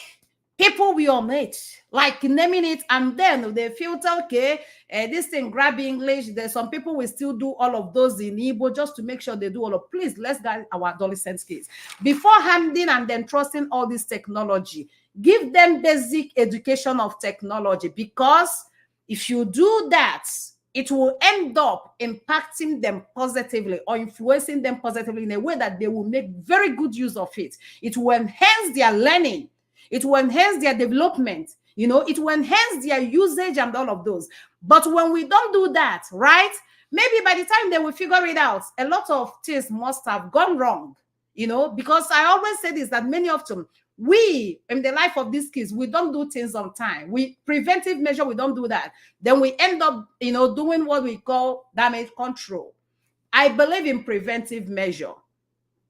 Speaker 1: people will omit, like naming it, and then they filter, okay, this thing, grab English. There's some people will still do all of those in Igbo just to make sure they do all of. Please, let's guide our adolescent kids. Before handing and then trusting all this technology, give them basic education of technology, because if you do that, it will end up impacting them positively or influencing them positively in a way that they will make very good use of it. It will enhance their learning. It will enhance their development. It will enhance their usage and all of those. But when we don't do that, right, maybe by the time they will figure it out, a lot of things must have gone wrong. because I always say this, that many of them, we in the life of these kids, we don't do things on time. We preventive measure, we don't do that. Then we end up, doing what we call damage control. I believe in preventive measure.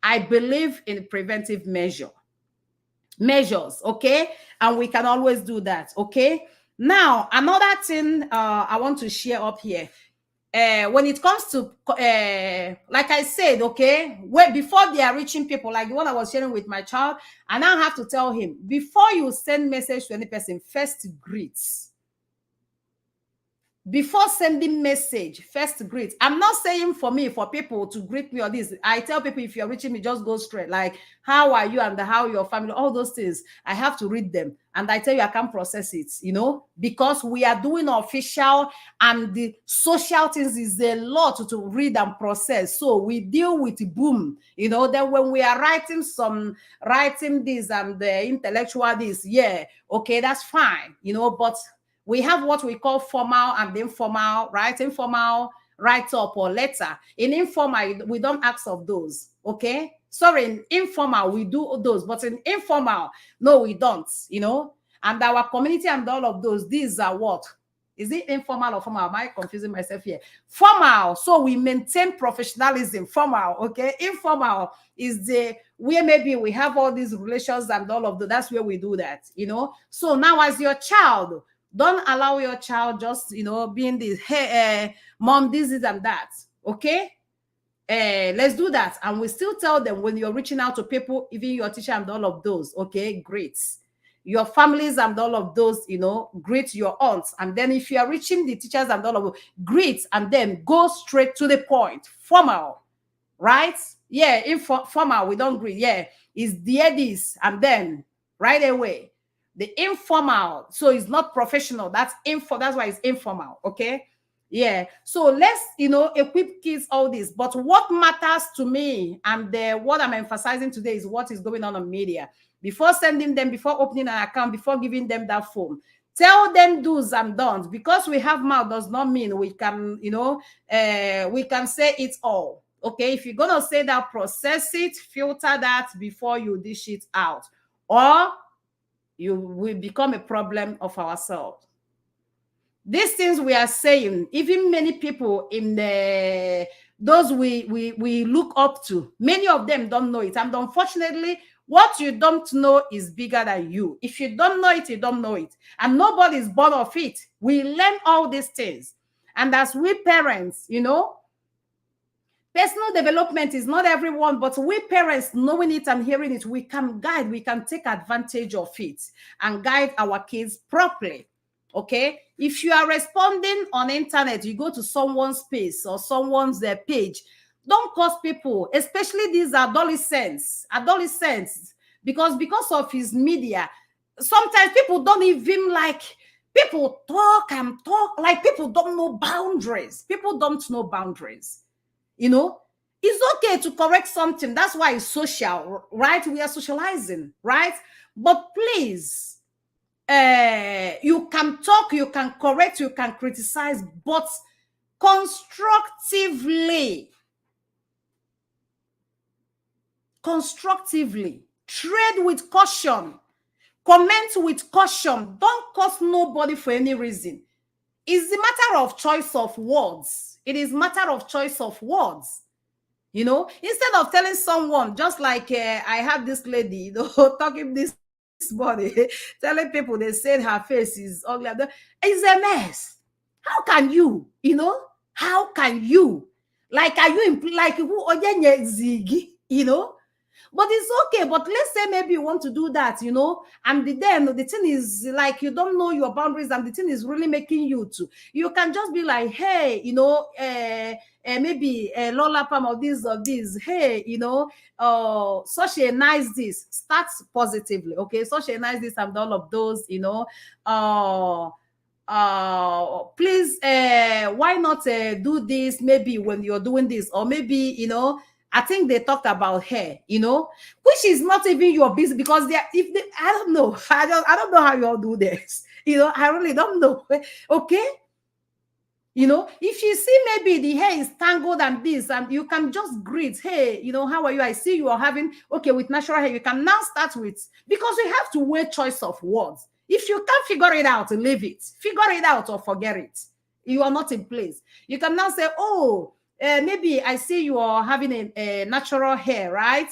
Speaker 1: I believe in preventive measures, okay? And we can always do that, okay? Now, another thing I want to share up here. When it comes to like I said, okay, before they are reaching people, like the one I was sharing with my child, I now have to tell him, before you send message to any person, first greet. Before sending message, first greet. I'm not saying for people to greet me or this. I tell people, if you're reaching me, just go straight. Like, how are you and how your family, all those things. I have to read them. And I tell you, I can't process it, because we are doing official, and the social things is a lot to read and process. So we deal with boom, then when we are writing this and the intellectual this, yeah, okay, that's fine, but we have what we call formal and informal, right? Informal write-up or letter. In informal, we don't ask of those, okay? Sorry, in informal, we do those, but in informal, no, we don't, And our community and all of those, these are what? Is it informal or formal? Am I confusing myself here? Formal, so we maintain professionalism. Formal, okay? Informal is where maybe we have all these relations and all of that's where we do that, So now as your child, don't allow your child just, being this, hey, mom, this is and that, okay? Let's do that. And we still tell them, when you're reaching out to people, even your teacher and all of those, okay, great. Your families and all of those, greet your aunts. And then if you are reaching the teachers and all of those, greet, and then go straight to the point. Formal, right? Yeah, informal, we don't greet. Yeah, it's this, and then right away. The informal, so it's not professional. That's why it's informal, okay? Yeah. So let's, equip kids all this. But what matters to me, and what I'm emphasizing today, is what is going on media. Before sending them, before opening an account, before giving them that phone, tell them do's and don'ts. Because we have mouth does not mean we can, we can say it all. Okay, if you're gonna say that, process it, filter that before you dish it out, or you will become a problem of ourselves. These things we are saying, even many people in those we look up to, many of them don't know it. And unfortunately, what you don't know is bigger than you. If you don't know it, you don't know it. And nobody is born of it. We learn all these things. And as we parents, personal development is not everyone, but we parents, knowing it and hearing it, we can guide, we can take advantage of it and guide our kids properly. Okay? If you are responding on internet, you go to someone's space or someone's page, don't cause people, especially these adolescents, because of his media, sometimes people don't even people talk and talk like people don't know boundaries. People don't know boundaries. It's okay to correct something. That's why it's social, right? We are socializing, right? But please, you can talk, you can correct, you can criticize, but constructively. Trade with caution. Comment with caution. Don't curse nobody for any reason. It's a matter of choice of words. It is matter of choice of words. Instead of telling someone, just like I have this lady, talking this body, telling people, they said her face is ugly. It's a mess. How can you, how can you? Like, are you like who zigi, But it's okay. But let's say maybe you want to do that, and then the thing is like you don't know your boundaries, and the thing is really making you to. You can just be like, hey, maybe Lola Pam of this, hey, such a nice this. Start positively, okay? Such a nice this and all of those, please, why not do this maybe when you're doing this, or maybe, I think they talked about hair, which is not even your business, because I don't know. I don't know how you all do this. I really don't know. Okay. If you see maybe the hair is tangled and this, and you can just greet, hey, how are you? I see you are having, okay, with natural hair, you can now start with, because we have to weigh choice of words. If you can't figure it out, leave it. Figure it out or forget it. You are not in place. You can now say, oh, maybe I see you are having a natural hair, right?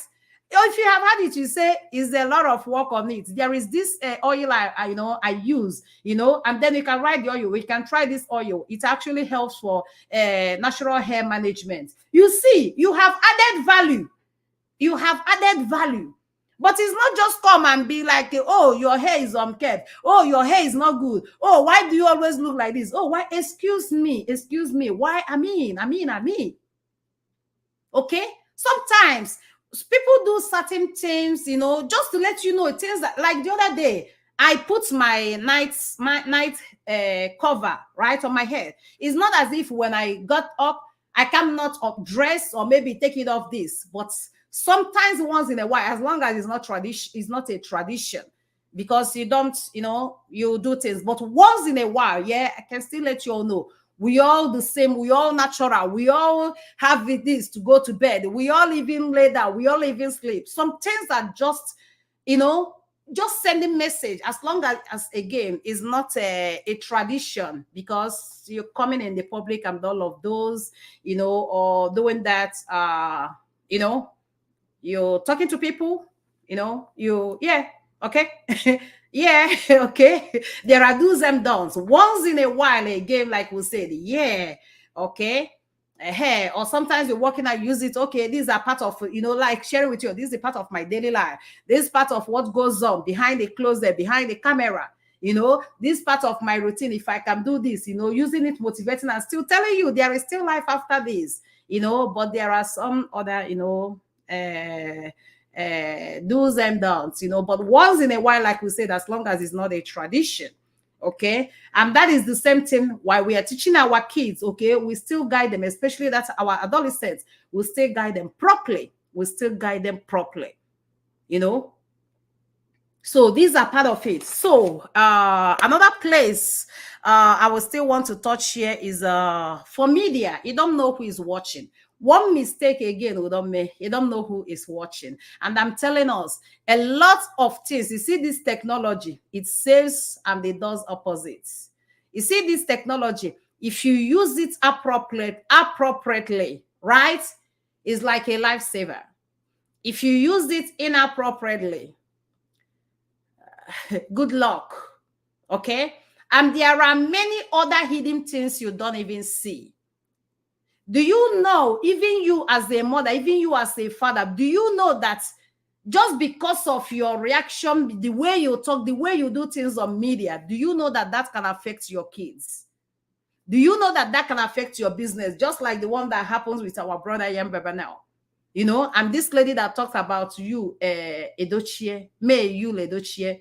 Speaker 1: If you have had it, you say, is a lot of work on it. There is this oil I use, and then you can write the oil. We can try this oil. It actually helps for natural hair management. You see, you have added value. You have added value. But it's not just come and be like, oh, your hair is unkept. Oh, your hair is not good. Oh, why do you always look like this? Oh, why? Excuse me. Why? I mean. Okay? Sometimes people do certain things, just to let you know, things that, like the other day, I put my night cover right on my head. It's not as if when I got up, I cannot dress or maybe take it off this, but sometimes once in a while, as long as it's not a tradition, because you don't, you do things, but once in a while, yeah, I can still let you all know. We all the same. We all natural. We all have this to go to bed. We all even lay down. We all even sleep. Some things are just, just sending message. As long as again, is not a tradition, because you're coming in the public and all of those, or doing that, you're talking to people, okay. Yeah, okay. There are do's and don'ts. Once in a while, a game, like we said, yeah, okay. Hey, or sometimes you're working out, use it. Okay, these are part of, like sharing with you. This is a part of my daily life. This is part of what goes on behind the closet, behind the camera. This part of my routine. If I can do this, using it, motivating, and still telling you there is still life after this. But there are some other, do's and don'ts, but once in a while, like we said, as long as it's not a tradition, okay. And that is the same thing while we are teaching our kids, okay, we still guide them, especially that our adolescents, we still guide them properly. So these are part of it. So another place I will still want to touch here is for media. You don't know who is watching. One mistake again, we don't make. You don't know who is watching. And I'm telling us, a lot of things. You see this technology, it saves and it does opposites. You see this technology, if you use it appropriately, right, it's like a lifesaver. If you use it inappropriately, good luck. Okay. And there are many other hidden things you don't even see. Do you know, even you as a mother, even you as a father, do you know that just because of your reaction, the way you talk, the way you do things on media, do you know that that can affect your kids? Do you know that that can affect your business? Just like the one that happens with our brother Yembeba now. And this lady that talked about you, Edochie, May Yul Edochie,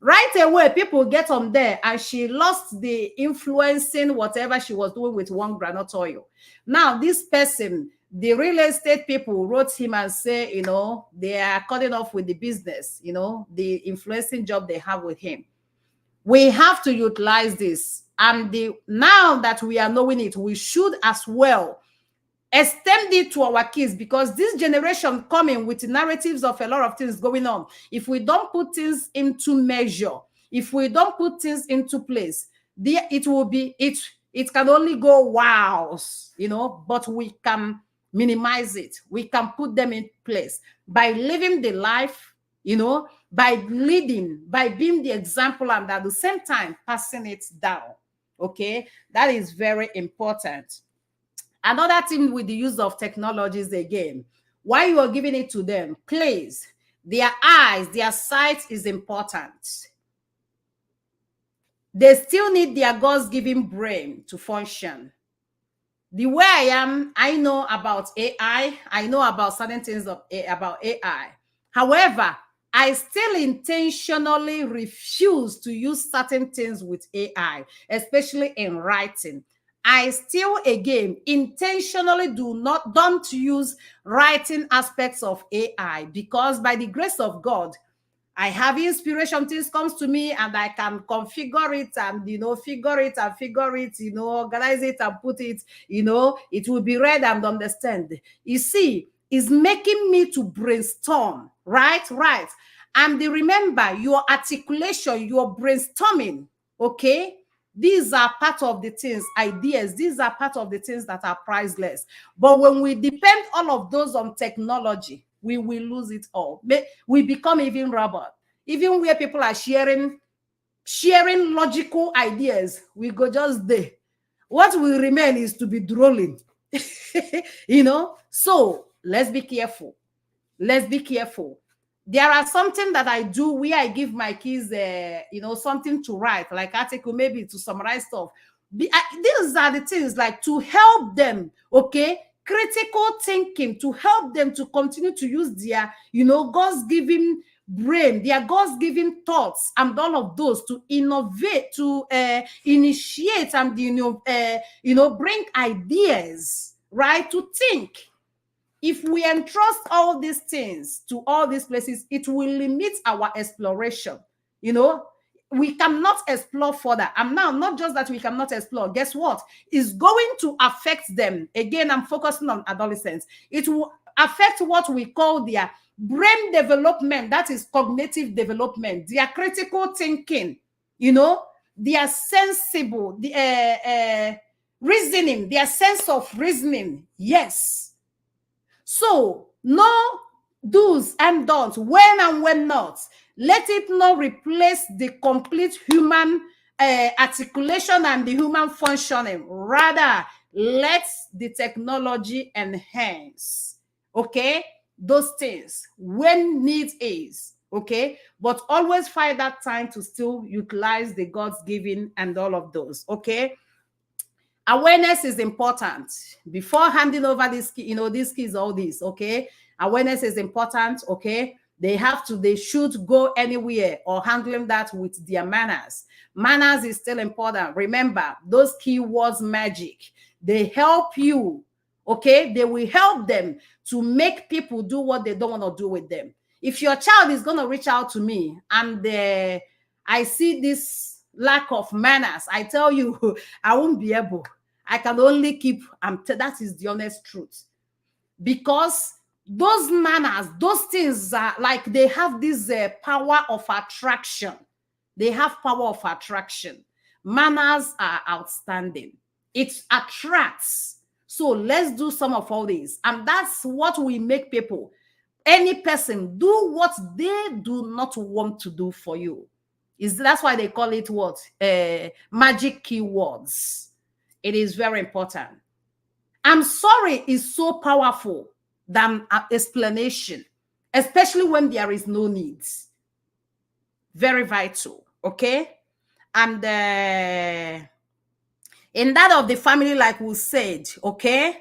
Speaker 1: right away, people get on there and she lost the influencing whatever she was doing with one granite oil. Now, this person, the real estate people wrote him and say, they are cutting off with the business, the influencing job they have with him. We have to utilize this. And now that we are knowing it, we should as well extend it to our kids, because this generation coming with narratives of a lot of things going on. If we don't put things into measure, if we don't put things into place, it can only go wows, but we can minimize it. We can put them in place by living the life, by leading, by being the example, and at the same time passing it down. Okay, that is very important. Another thing with the use of technologies again, while you are giving it to them, please, their eyes, their sight is important. They still need their God's-given brain to function. The way I am, I know about AI. I know about certain things about AI. However, I still intentionally refuse to use certain things with AI, especially in writing. I still, again, intentionally don't use writing aspects of AI, because by the grace of God, I have inspiration, things comes to me and I can configure it and, figure it and figure it, organize it and put it, it will be read and understand. You see, it's making me to brainstorm, right? Right. And remember, your articulation, your brainstorming, okay? These are part of the things, ideas. These are part of the things that are priceless. But when we depend all of those on technology, we will lose it all. We become even robot. Even where people are sharing logical ideas, we go just there. What will remain is to be drooling. So let's be careful. Let's be careful. There are something that I do where I give my kids, something to write, like article, maybe to summarize stuff. These are the things like to help them, okay? Critical thinking, to help them to continue to use their, God's given brain, their God's given thoughts, and all of those to innovate, to initiate, and bring ideas, right? To think. If we entrust all these things to all these places, it will limit our exploration. We cannot explore further. And now, not just that we cannot explore, guess what? It's going to affect them. Again, I'm focusing on adolescents. It will affect what we call their brain development, that is cognitive development, their critical thinking, their sensible, the reasoning, their sense of reasoning. Yes. So, no do's and don'ts, when and when not. Let it not replace the complete human articulation and the human functioning. Rather, let the technology enhance, okay, those things when need is, okay? But always find that time to still utilize the God's given and all of those, okay? Awareness is important before handing over these kids, all this, okay? Awareness is important, okay? They should go anywhere or handling that with their manners. Manners is still important. Remember, those keywords magic, they help you, okay? They will help them to make people do what they don't want to do with them. If your child is going to reach out to me and I see this lack of manners, I tell you, I won't be able. I can only keep, that is the honest truth. Because those manners, those things are like, they have this power of attraction. They have power of attraction. Manners are outstanding. It attracts. So let's do some of all these. And that's what we make people, any person, do what they do not want to do for you. That's why they call it what? Magic keywords. It is very important. I'm sorry is so powerful than explanation, especially when there is no needs. Very vital, okay? And in that of the family, like we said, okay?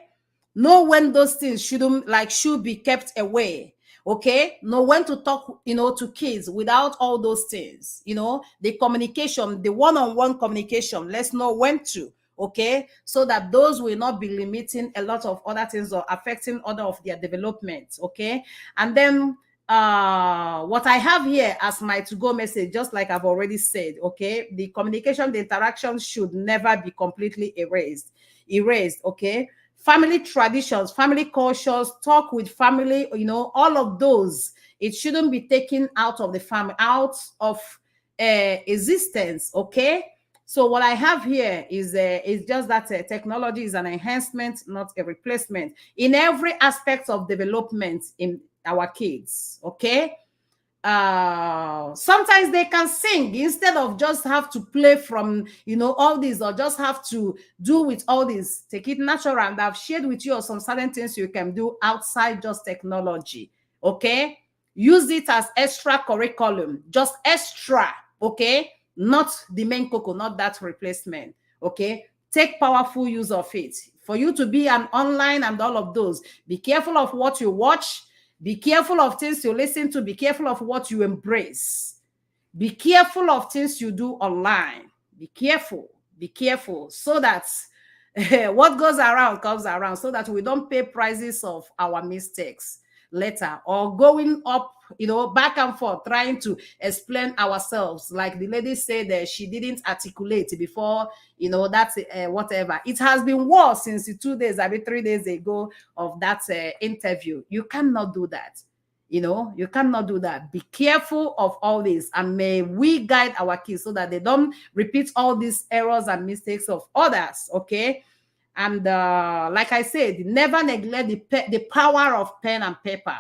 Speaker 1: Know when those things should be kept away. Okay, know when to talk, to kids without all those things, the communication, the one-on-one communication. Let's know when to, okay, so that those will not be limiting a lot of other things or affecting other of their development, okay. And then what I have here as my to-go message, just like I've already said, okay, the communication, the interaction should never be completely erased, okay. Family traditions, family cultures, talk with family, all of those, it shouldn't be taken out of the family, out of existence, okay. So what I have here is just that technology is an enhancement, not a replacement, in every aspect of development in our kids, okay. Sometimes they can sing instead of just have to play from all these, or just have to do with all this. Take it natural, and I've shared with you some certain things you can do outside just technology, okay. Use it as extra curriculum, just extra, okay, not the main cocoa, not that replacement, okay. Take powerful use of it for you to be an online and all of those. Be careful of what you watch. Be careful of things you listen to. Be careful of what you embrace. Be careful of things you do online. Be careful, so that what goes around comes around, so that we don't pay prices of our mistakes. later, or going up, back and forth, trying to explain ourselves. Like the lady said that she didn't articulate before, that's whatever. It has been worse since the 2 days, I mean 3 days ago of that interview. You cannot do that. You cannot do that. Be careful of all this, and may we guide our kids so that they don't repeat all these errors and mistakes of others. Okay. And like I said, never neglect the power of pen and paper.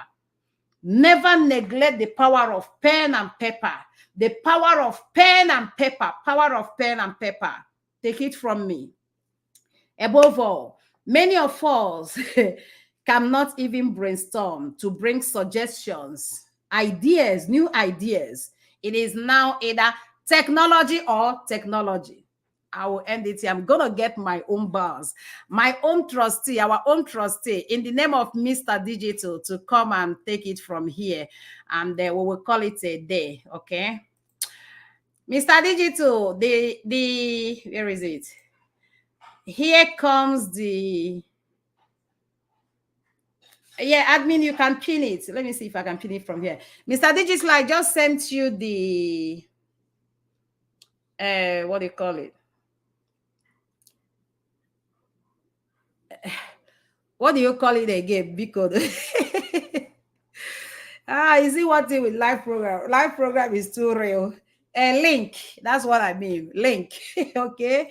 Speaker 1: Never neglect the power of pen and paper. The power of pen and paper. Power of pen and paper. Take it from me. Above all, many of us cannot even brainstorm to bring suggestions, ideas, new ideas. It is now either technology or technology. I will end it here. I'm going to get my own bars, my own trustee, our own trustee, in the name of Mr. Digital, to come and take it from here. And we will call it a day. Okay. Mr. Digital, where is it? Here comes the, yeah, admin, you can pin it. Let me see if I can pin it from here. Mr. Digital, I just sent you the, what do you call it? What do you call it again? Because you see what thing with live program? Live program is too real. A link, that's what I mean. Link. Okay.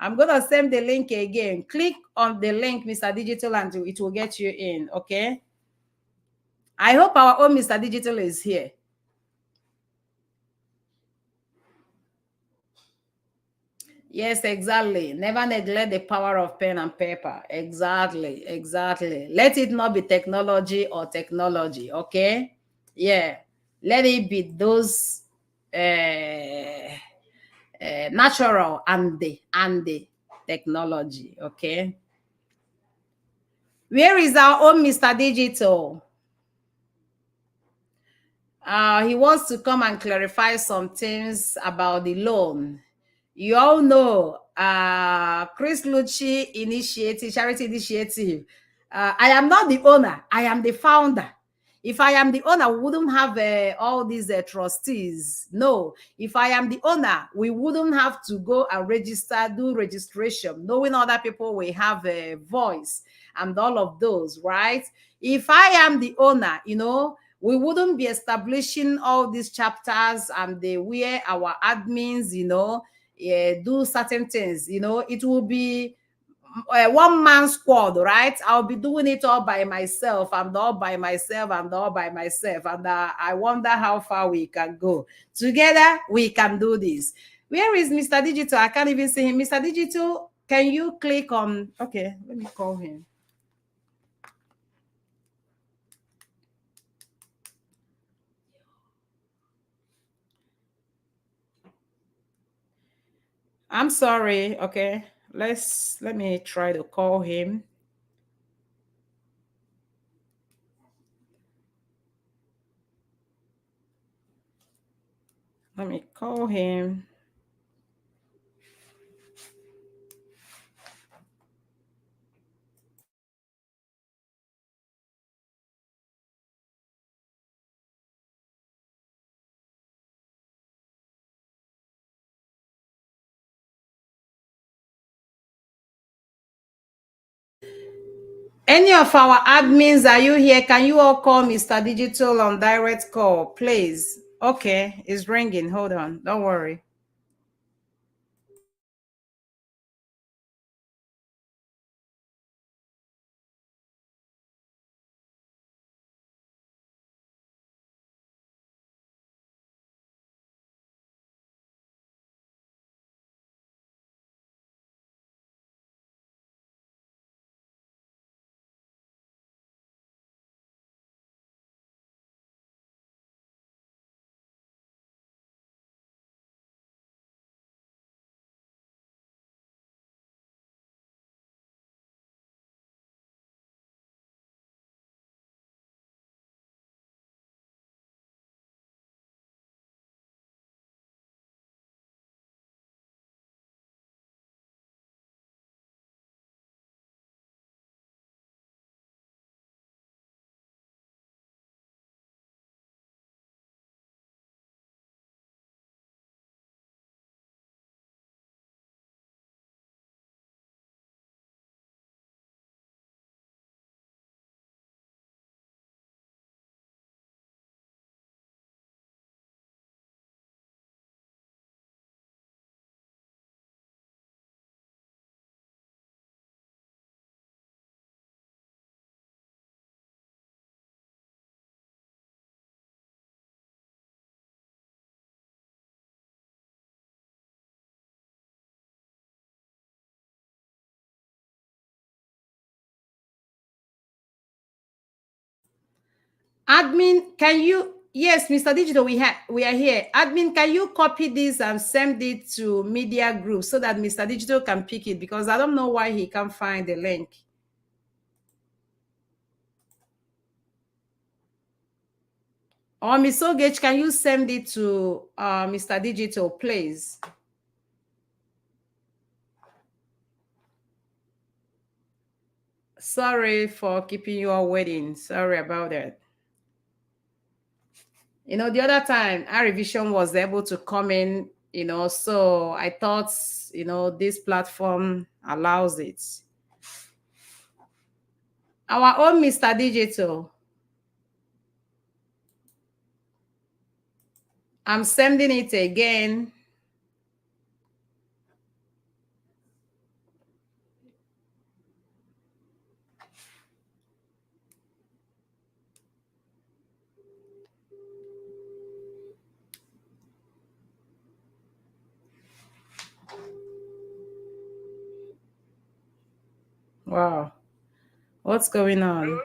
Speaker 1: I'm gonna send the link again. Click on the link, Mr. Digital, and it will get you in. Okay. I hope our own Mr. Digital is here. Yes, exactly. Never neglect the power of pen and paper. Exactly, exactly. Let it not be technology or technology, okay? Yeah. Let it be those natural and the technology, okay? Where is our own Mr. Digital? He wants to come and clarify some things about the loan. You all know Chris Lucci Initiative, Charity Initiative. I am not the owner, I am the founder. If I am the owner, we wouldn't have all these trustees. No, if I am the owner, we wouldn't have to go and register, do registration, knowing other people will have a voice and all of those, right? If I am the owner, we wouldn't be establishing all these chapters and the where our admins, do certain things. It will be a one-man squad, right? I'll be doing it all by myself and all by myself and all by myself. And I wonder how far we can go. Together, we can do this. Where is Mr. Digital? I can't even see him. Mr. Digital, can you click on? Okay, let me call him. I'm sorry. Okay, let me try to call him. Let me call him. Any of our admins, are you here? Can you all call Mr. Digital on direct call, please? Okay, it's ringing. Hold on. Don't worry. Admin, can you? Yes, Mr. Digital, we are here. Admin, can you copy this and send it to media group so that Mr. Digital can pick it? Because I don't know why he can't find the link. Or Miss Ogage, can you send it to Mr. Digital, please? Sorry for keeping you all waiting. Sorry about that. You know, the other time, our revision was able to come in, you know, so I thought, you know, this platform allows it. Our own Mr. Digital, I'm sending it again. Wow. What's going on?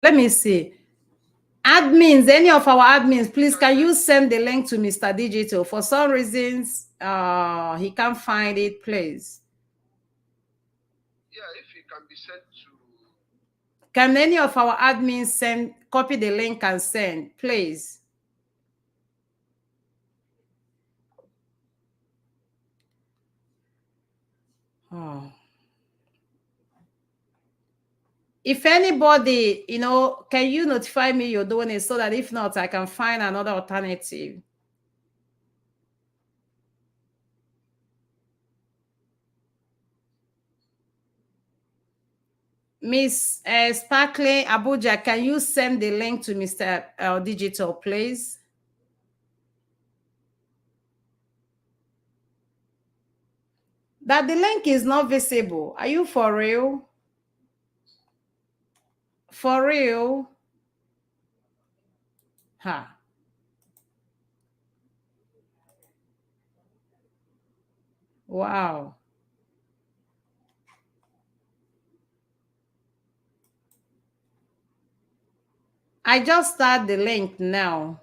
Speaker 1: Let me see. Admins, any of our admins, please, can you send the link to Mr. Digital? For some reasons, he can't find it, please.
Speaker 2: Yeah, if it can be sent to.
Speaker 1: Can any of our admins copy the link and send, please? Oh. If anybody, you know, can you notify me you're doing it so that if not, I can find another alternative? Miss Sparkling Abuja, can you send the link to Mr. Digital, please? That the link is not visible. Are you for real? For real? Ha. Wow. I just start the link now.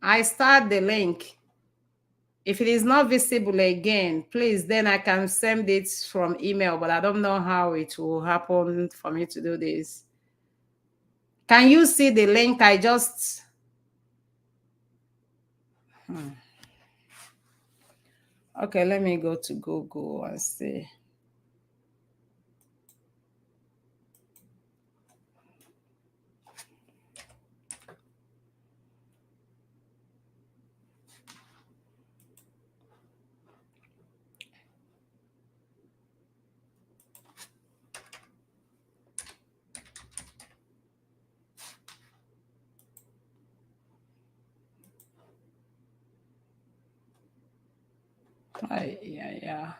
Speaker 1: I start the link. If it is not visible again, please, then I can send it from email, but I don't know how it will happen for me to do this. Can you see the link I just... Okay, let me go to Google and see. Yeah.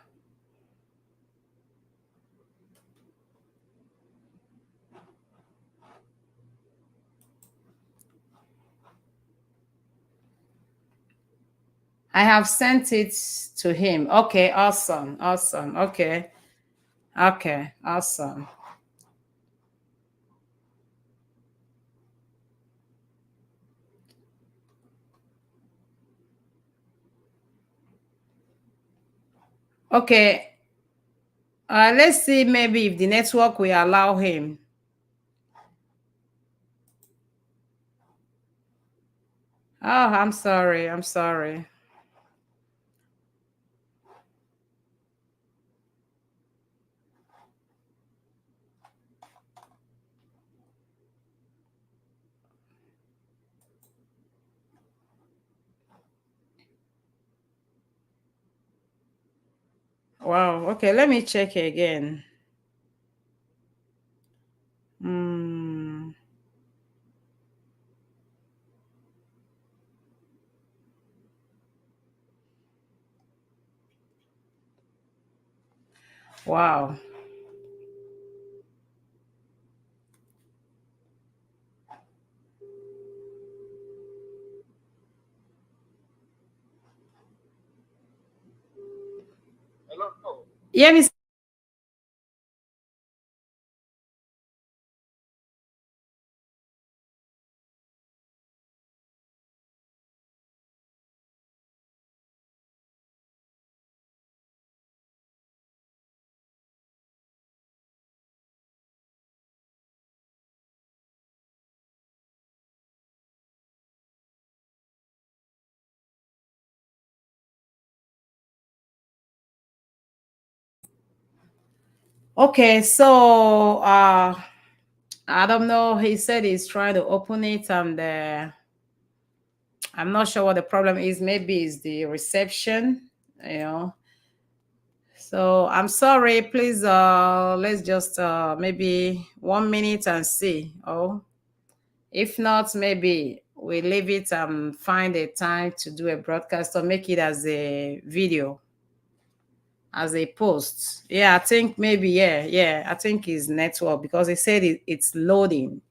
Speaker 1: I have sent it to him. Okay, awesome. Okay. Okay, awesome. Okay, let's see maybe if the network will allow him. Oh, I'm sorry. Wow. Okay, let me check again. Hmm. Wow.
Speaker 2: Hello.
Speaker 1: Yeah, Miss. Okay, so I don't know. He said he's trying to open it, and I'm not sure what the problem is. Maybe it's the reception, you know. So I'm sorry. Please, let's just maybe 1 minute and see. Oh, if not, maybe we leave it and find a time to do a broadcast or make it as a video, as a post. Yeah, I think maybe, yeah. I think it's network because they said it's loading.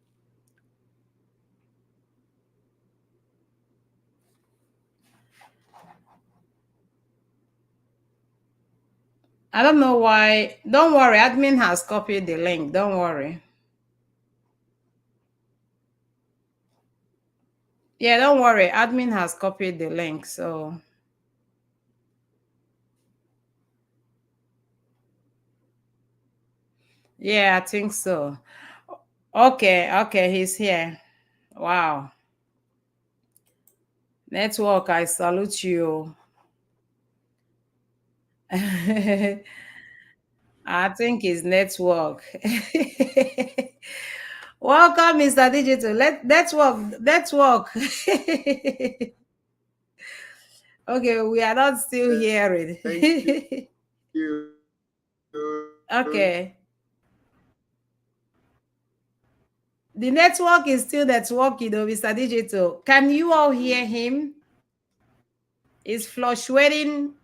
Speaker 1: I don't know why. Don't worry, admin has copied the link. Don't worry. Yeah, don't worry. Admin has copied the link. So, yeah, I think so. Okay, he's here. Wow. Network, I salute you. I think it's network. Welcome, Mr. Digital. Let's work. Okay, we are not still hearing.
Speaker 2: Thank you.
Speaker 1: Okay. The network is still networking, though, Mr. Digital. Can you all hear him? Is fluctuating.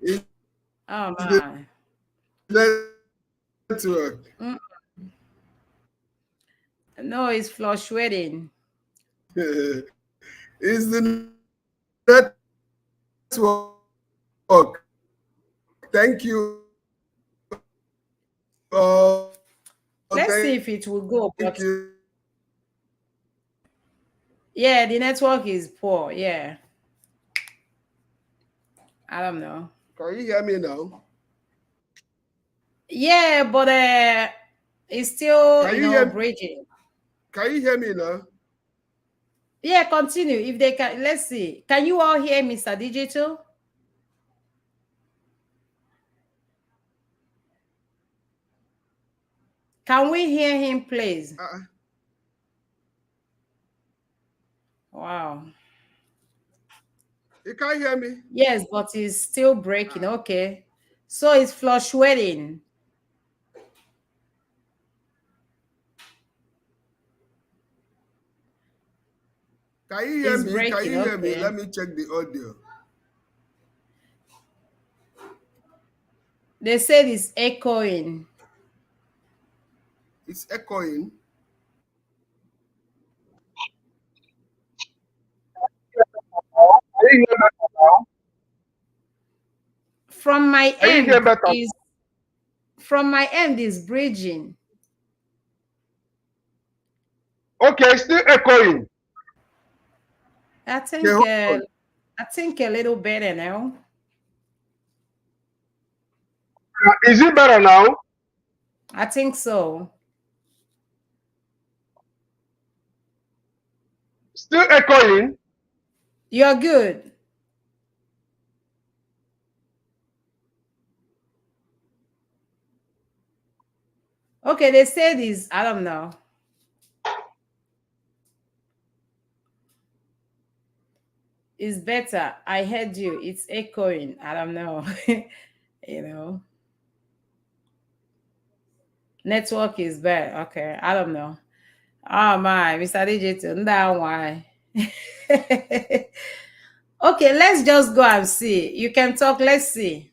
Speaker 2: It's
Speaker 1: Oh
Speaker 2: the
Speaker 1: my.
Speaker 2: network.
Speaker 1: Mm, no, it's fluctuating.
Speaker 2: It's the network. Thank you.
Speaker 1: Let's see if
Speaker 2: Thank
Speaker 1: it will go. But
Speaker 2: you.
Speaker 1: yeah, the network is poor. Yeah. I don't know.
Speaker 2: Can you hear me now?
Speaker 1: Yeah, but it's still,
Speaker 2: Can you hear?
Speaker 1: bridging.
Speaker 2: Can you hear me now?
Speaker 1: Yeah, continue. If they can, let's see. Can you all hear Mr. Digital? Can we hear him, please?
Speaker 2: Uh,
Speaker 1: Wow.
Speaker 2: you can't hear me.
Speaker 1: Yes, but it's still breaking.
Speaker 2: Uh,
Speaker 1: Okay. So it's fluctuating.
Speaker 2: can you hear
Speaker 1: It's
Speaker 2: me? Can
Speaker 1: breaking.
Speaker 2: you hear me?
Speaker 1: Okay.
Speaker 2: Let me check the audio.
Speaker 1: They said it's echoing.
Speaker 2: It's echoing. Can you hear better now?
Speaker 1: From my
Speaker 2: Can you hear
Speaker 1: end
Speaker 2: better?
Speaker 1: is from my end is bridging.
Speaker 2: Okay, still echoing.
Speaker 1: I
Speaker 2: Okay,
Speaker 1: think
Speaker 2: hold
Speaker 1: uh,
Speaker 2: on.
Speaker 1: I think a little better now.
Speaker 2: Is it better now?
Speaker 1: I think so.
Speaker 2: Still echoing.
Speaker 1: You're good. Okay, they said is I don't know. It's better. I heard you. It's echoing. I don't know. you know. Network is bad. Okay. I don't know. Oh my, Mr. DJ, that why. Okay, let's just go and see. You can talk. Let's see.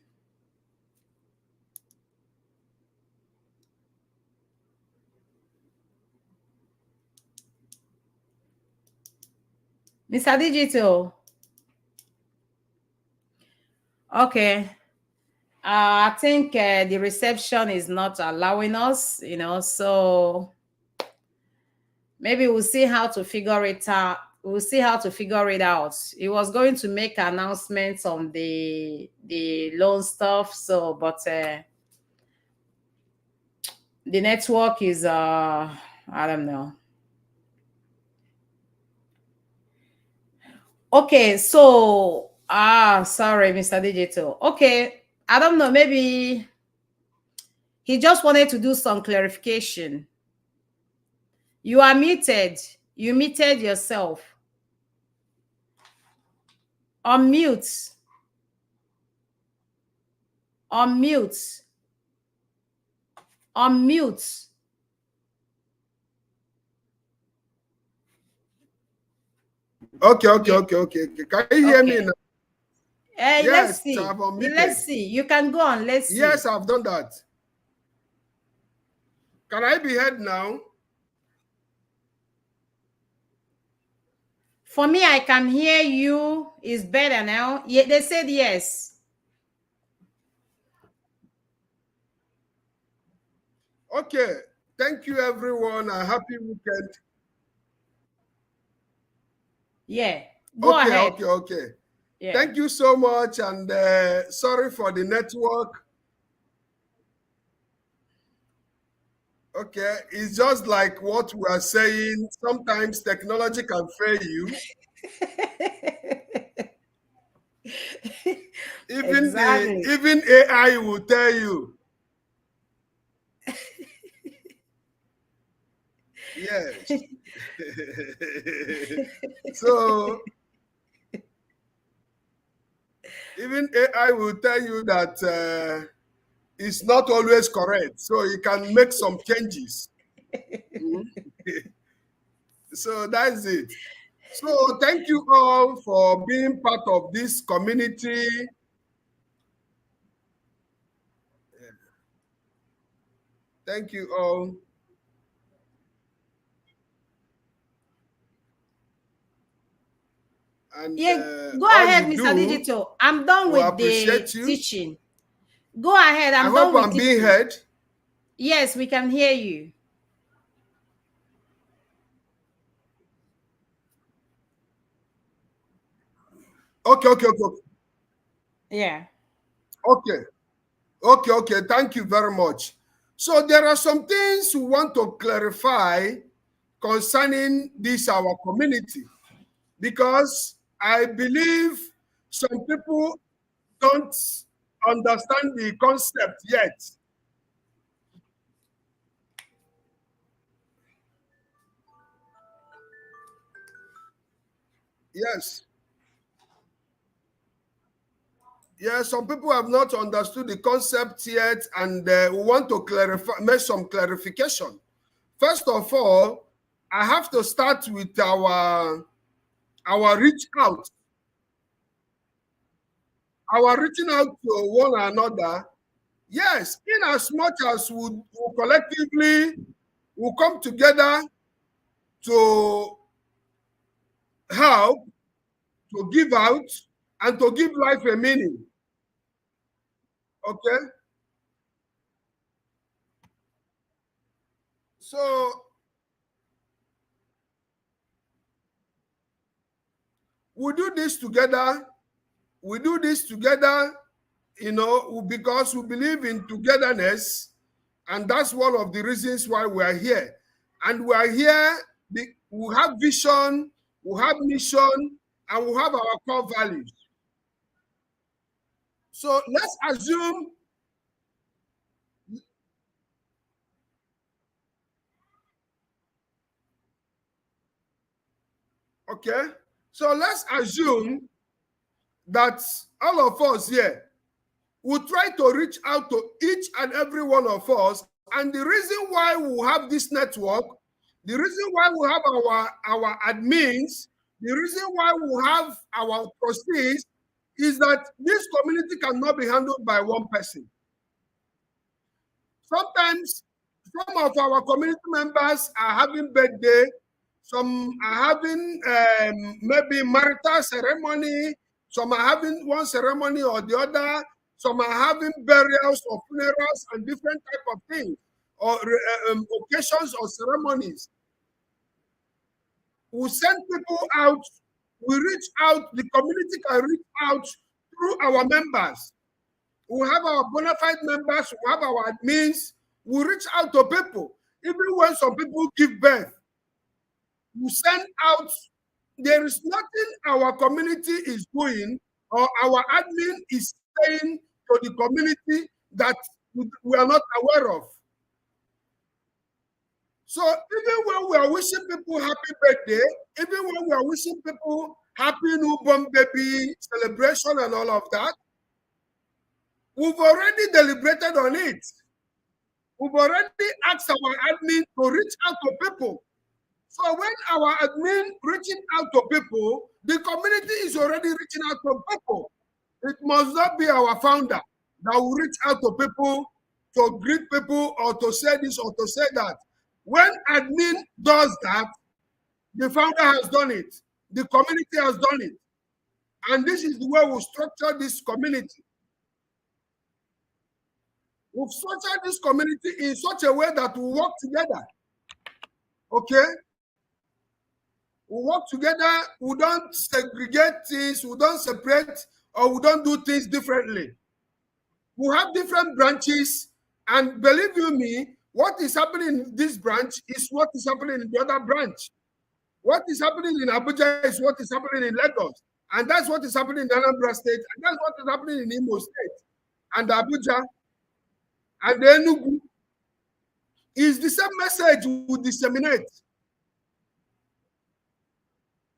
Speaker 1: Mr. Digital. Okay. I think the reception is not allowing us, so maybe we'll see how to figure it out. We'll see how to figure it out. He was going to make announcements on the loan stuff, so but the network is I don't know. Okay, so sorry, Mr. Digital. Okay, I don't know, maybe he just wanted to do some clarification. You are muted. You muted yourself. Unmute. Unmute. Unmute.
Speaker 2: Okay. Can you hear me
Speaker 1: Okay.
Speaker 2: now?
Speaker 1: Let's
Speaker 2: Yes,
Speaker 1: see.
Speaker 2: I've unmuted.
Speaker 1: Let's see. You can go on. Let's see.
Speaker 2: Yes, I've done that. Can I be heard now?
Speaker 1: For me, I can hear you. It's better now. Yeah, they said yes.
Speaker 2: Okay. Thank you, everyone. A happy weekend.
Speaker 1: Yeah. Go ahead.
Speaker 2: Okay.
Speaker 1: Yeah.
Speaker 2: Thank you so much. And sorry for the network. Okay. It's just like what we are saying. Sometimes technology can fail you.
Speaker 1: Exactly.
Speaker 2: Even AI will tell you. Yes. So even AI will tell you that it's not always correct. So you can make some changes. So that's it. So thank you all for being part of this community. Thank you all. And
Speaker 1: Yeah, go
Speaker 2: all
Speaker 1: ahead,
Speaker 2: you
Speaker 1: Mr.
Speaker 2: do,
Speaker 1: Digital. I'm done
Speaker 2: we
Speaker 1: with the
Speaker 2: appreciate you.
Speaker 1: teaching. Go ahead.
Speaker 2: I
Speaker 1: I'm done
Speaker 2: hope
Speaker 1: with
Speaker 2: I'm being
Speaker 1: teaching.
Speaker 2: heard.
Speaker 1: Yes, we can hear you.
Speaker 2: Okay.
Speaker 1: Yeah.
Speaker 2: Okay. Thank you very much. So there are some things we want to clarify concerning this our community, because I believe some people don't understand the concept yet. Yes. Yeah, some people have not understood the concept yet, and we want to clarify, make some clarification. First of all, I have to start with our reach out, our reaching out to one another. Yes, in as much as we collectively will come together to help, to give out, and to give life a meaning. Okay, so we do this together. We do this together, because we believe in togetherness, and that's one of the reasons why we are here. And we are here. We have vision, we have mission, and we have our core values. So let's assume, okay. So let's assume that all of us here will try to reach out to each and every one of us. And the reason why we have this network, the reason why we have our admins, the reason why we have our trustees is that this community cannot be handled by one person. Sometimes some of our community members are having birthday, some are having maybe marital ceremony, some are having one ceremony or the other, some are having burials or funerals and different type of things, or occasions or ceremonies. We send people out, we reach out, the community can reach out through our members. We have our bona fide members, we have our admins, we reach out to people. Even when some people give birth, we send out. There is nothing our community is doing or our admin is saying to the community that we are not aware of. So even when we are wishing people happy birthday, even when we are wishing people happy newborn baby celebration and all of that, we've already deliberated on it. We've already asked our admin to reach out to people. So when our admin reaching out to people, the community is already reaching out to people. It must not be our founder that will reach out to people to greet people or to say this or to say that. When admin does that, the founder has done it. The community has done it. And this is the way we structure this community. We've structured this community in such a way that we work together. Okay? We work together, we don't segregate things, we don't separate, or we don't do things differently. We have different branches, and believe you me, what is happening in this branch is what is happening in the other branch. What is happening in Abuja is what is happening in Lagos, and that's what is happening in Anambra State, and that's what is happening in Imo State, and Abuja, and Enugu. Is the same message we disseminate.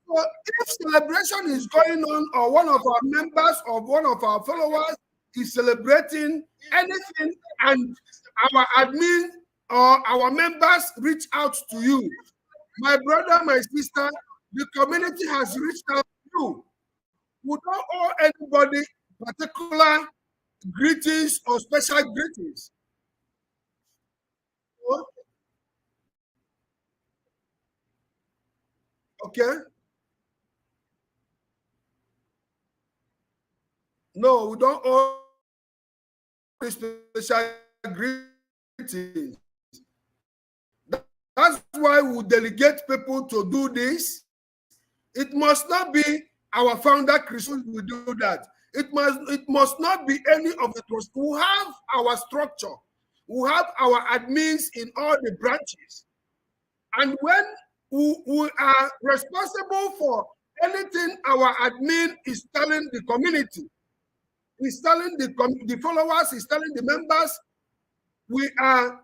Speaker 2: So if celebration is going on, or one of our members or one of our followers is celebrating anything, and our admin or our members reach out to you, my brother, my sister, the community has reached out to you. We don't owe anybody particular greetings or special greetings. Okay? No, we don't owe special greetings. That's why we delegate people to do this. It must not be our founder, Chris, who will do that. It must not be any of the trusts. We have our structure. We have our admins in all the branches. And when we are responsible for anything our admin is telling the community, is telling the followers, is telling the members, we are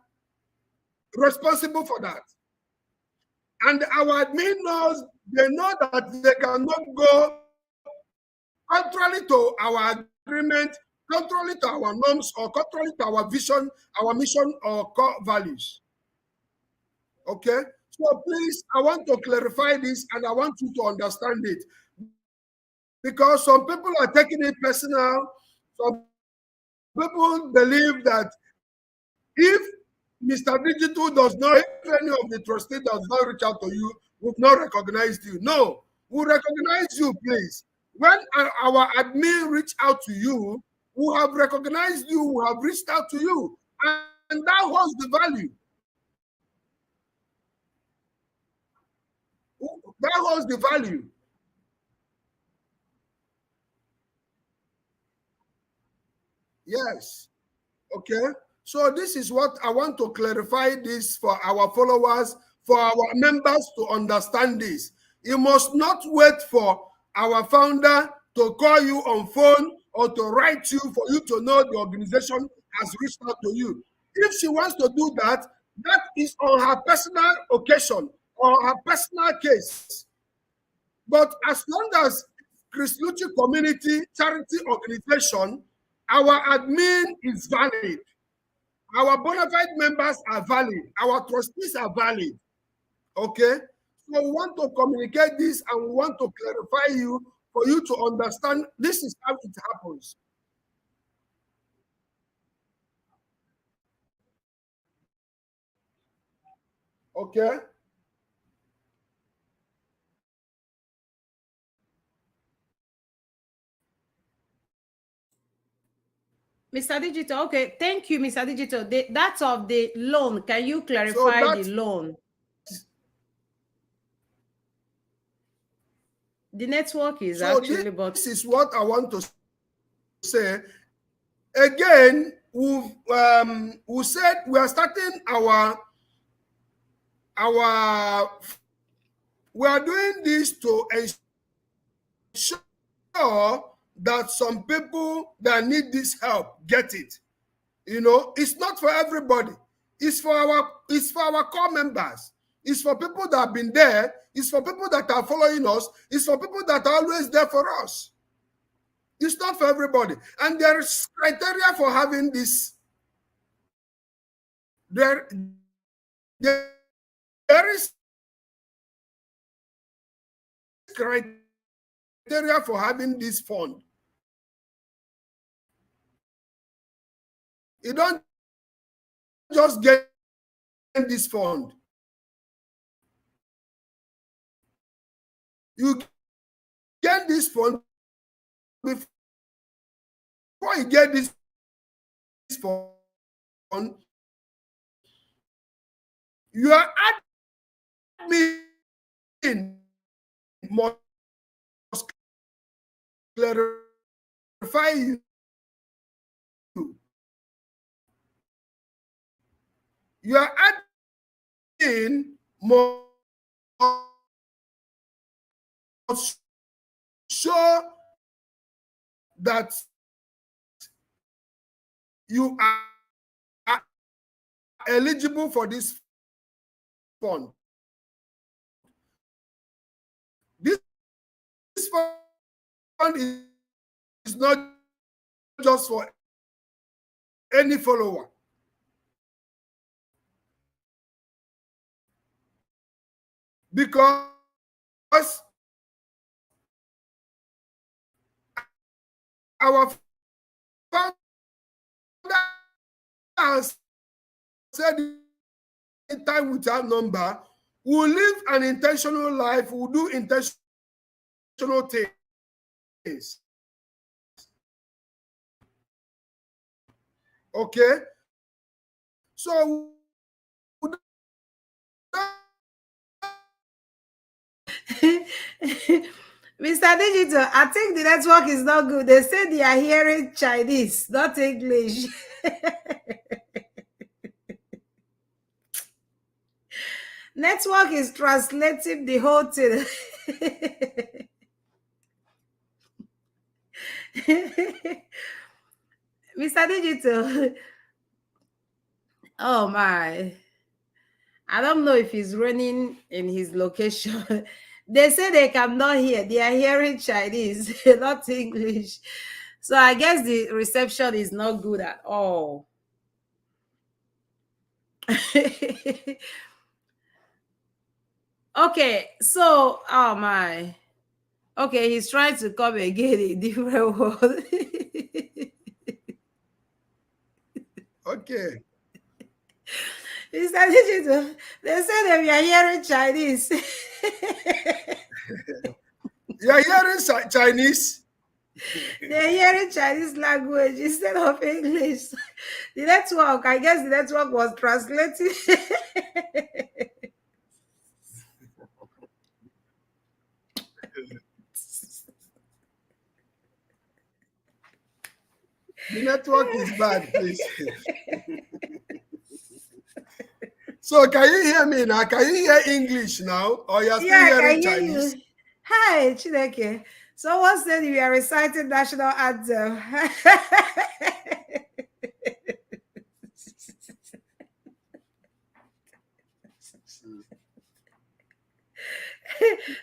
Speaker 2: responsible for that. And our admin knows, they know that they cannot go contrary to our agreement, contrary to our norms, or contrary to our vision, our mission, or core values. Okay? So please, I want to clarify this, and I want you to understand it. Because some people are taking it personal. Some people believe that if Mr. Digital does not, if any of the trustees does not reach out to you, we've not recognized you. No, we recognize you, please. When our admin reach out to you, we have recognized you, we have reached out to you, and that holds the value. That holds the value. Yes. Okay. So this is what I want to clarify this for our followers, for our members to understand this. You must not wait for our founder to call you on phone or to write you for you to know the organization has reached out to you. If she wants to do that, that is on her personal occasion or her personal case. But as long as Christianity Community Charity Organization, our admin is valid. Our bona fide members are valid. Our trustees are valid. Okay? So we want to communicate this and we want to clarify you for you to understand this is how it happens. Okay?
Speaker 1: Mr. Digital, okay, thank you, Mr. Digital. That's of the loan. Can you clarify the loan? The network is actually, but
Speaker 2: this is what I want to say. Again, we said we are starting we are doing this to ensure that some people that need this help get it. You know, it's not for everybody. It's for our core members. It's for people that have been there. It's for people that are following us. It's for people that are always there for us. It's not for everybody. And there is criteria for having this. There is criteria for having this fund. You don't just get this fund. You get this fund before you get this fund. Your admin must clarify you. Your admin must show that you are eligible for this fund. This fund is not just for any follower. Because our founder has said in time without number, we'll live an intentional life, we'll do intentional things. Okay? So
Speaker 1: Mr. Digital, I think the network is not good. They say they are hearing Chinese, not English. Network is translating the whole thing. Mr. Digital. Oh my. I don't know if he's running in his location. They say they cannot hear. They are hearing Chinese, not English. So I guess the reception is not good at all. Okay, so oh my. Okay, he's trying to come again in different words.
Speaker 2: okay.
Speaker 1: Mr. Digital, they say that we are hearing Chinese.
Speaker 2: You are hearing Chinese?
Speaker 1: They're hearing Chinese language instead of English. The network, I guess the network was translating.
Speaker 2: The network is bad, please. So can you hear me now? Can you hear English now? Or you're still hearing Chinese?
Speaker 1: You. Hi, Chineke. Someone said we are reciting national anthem.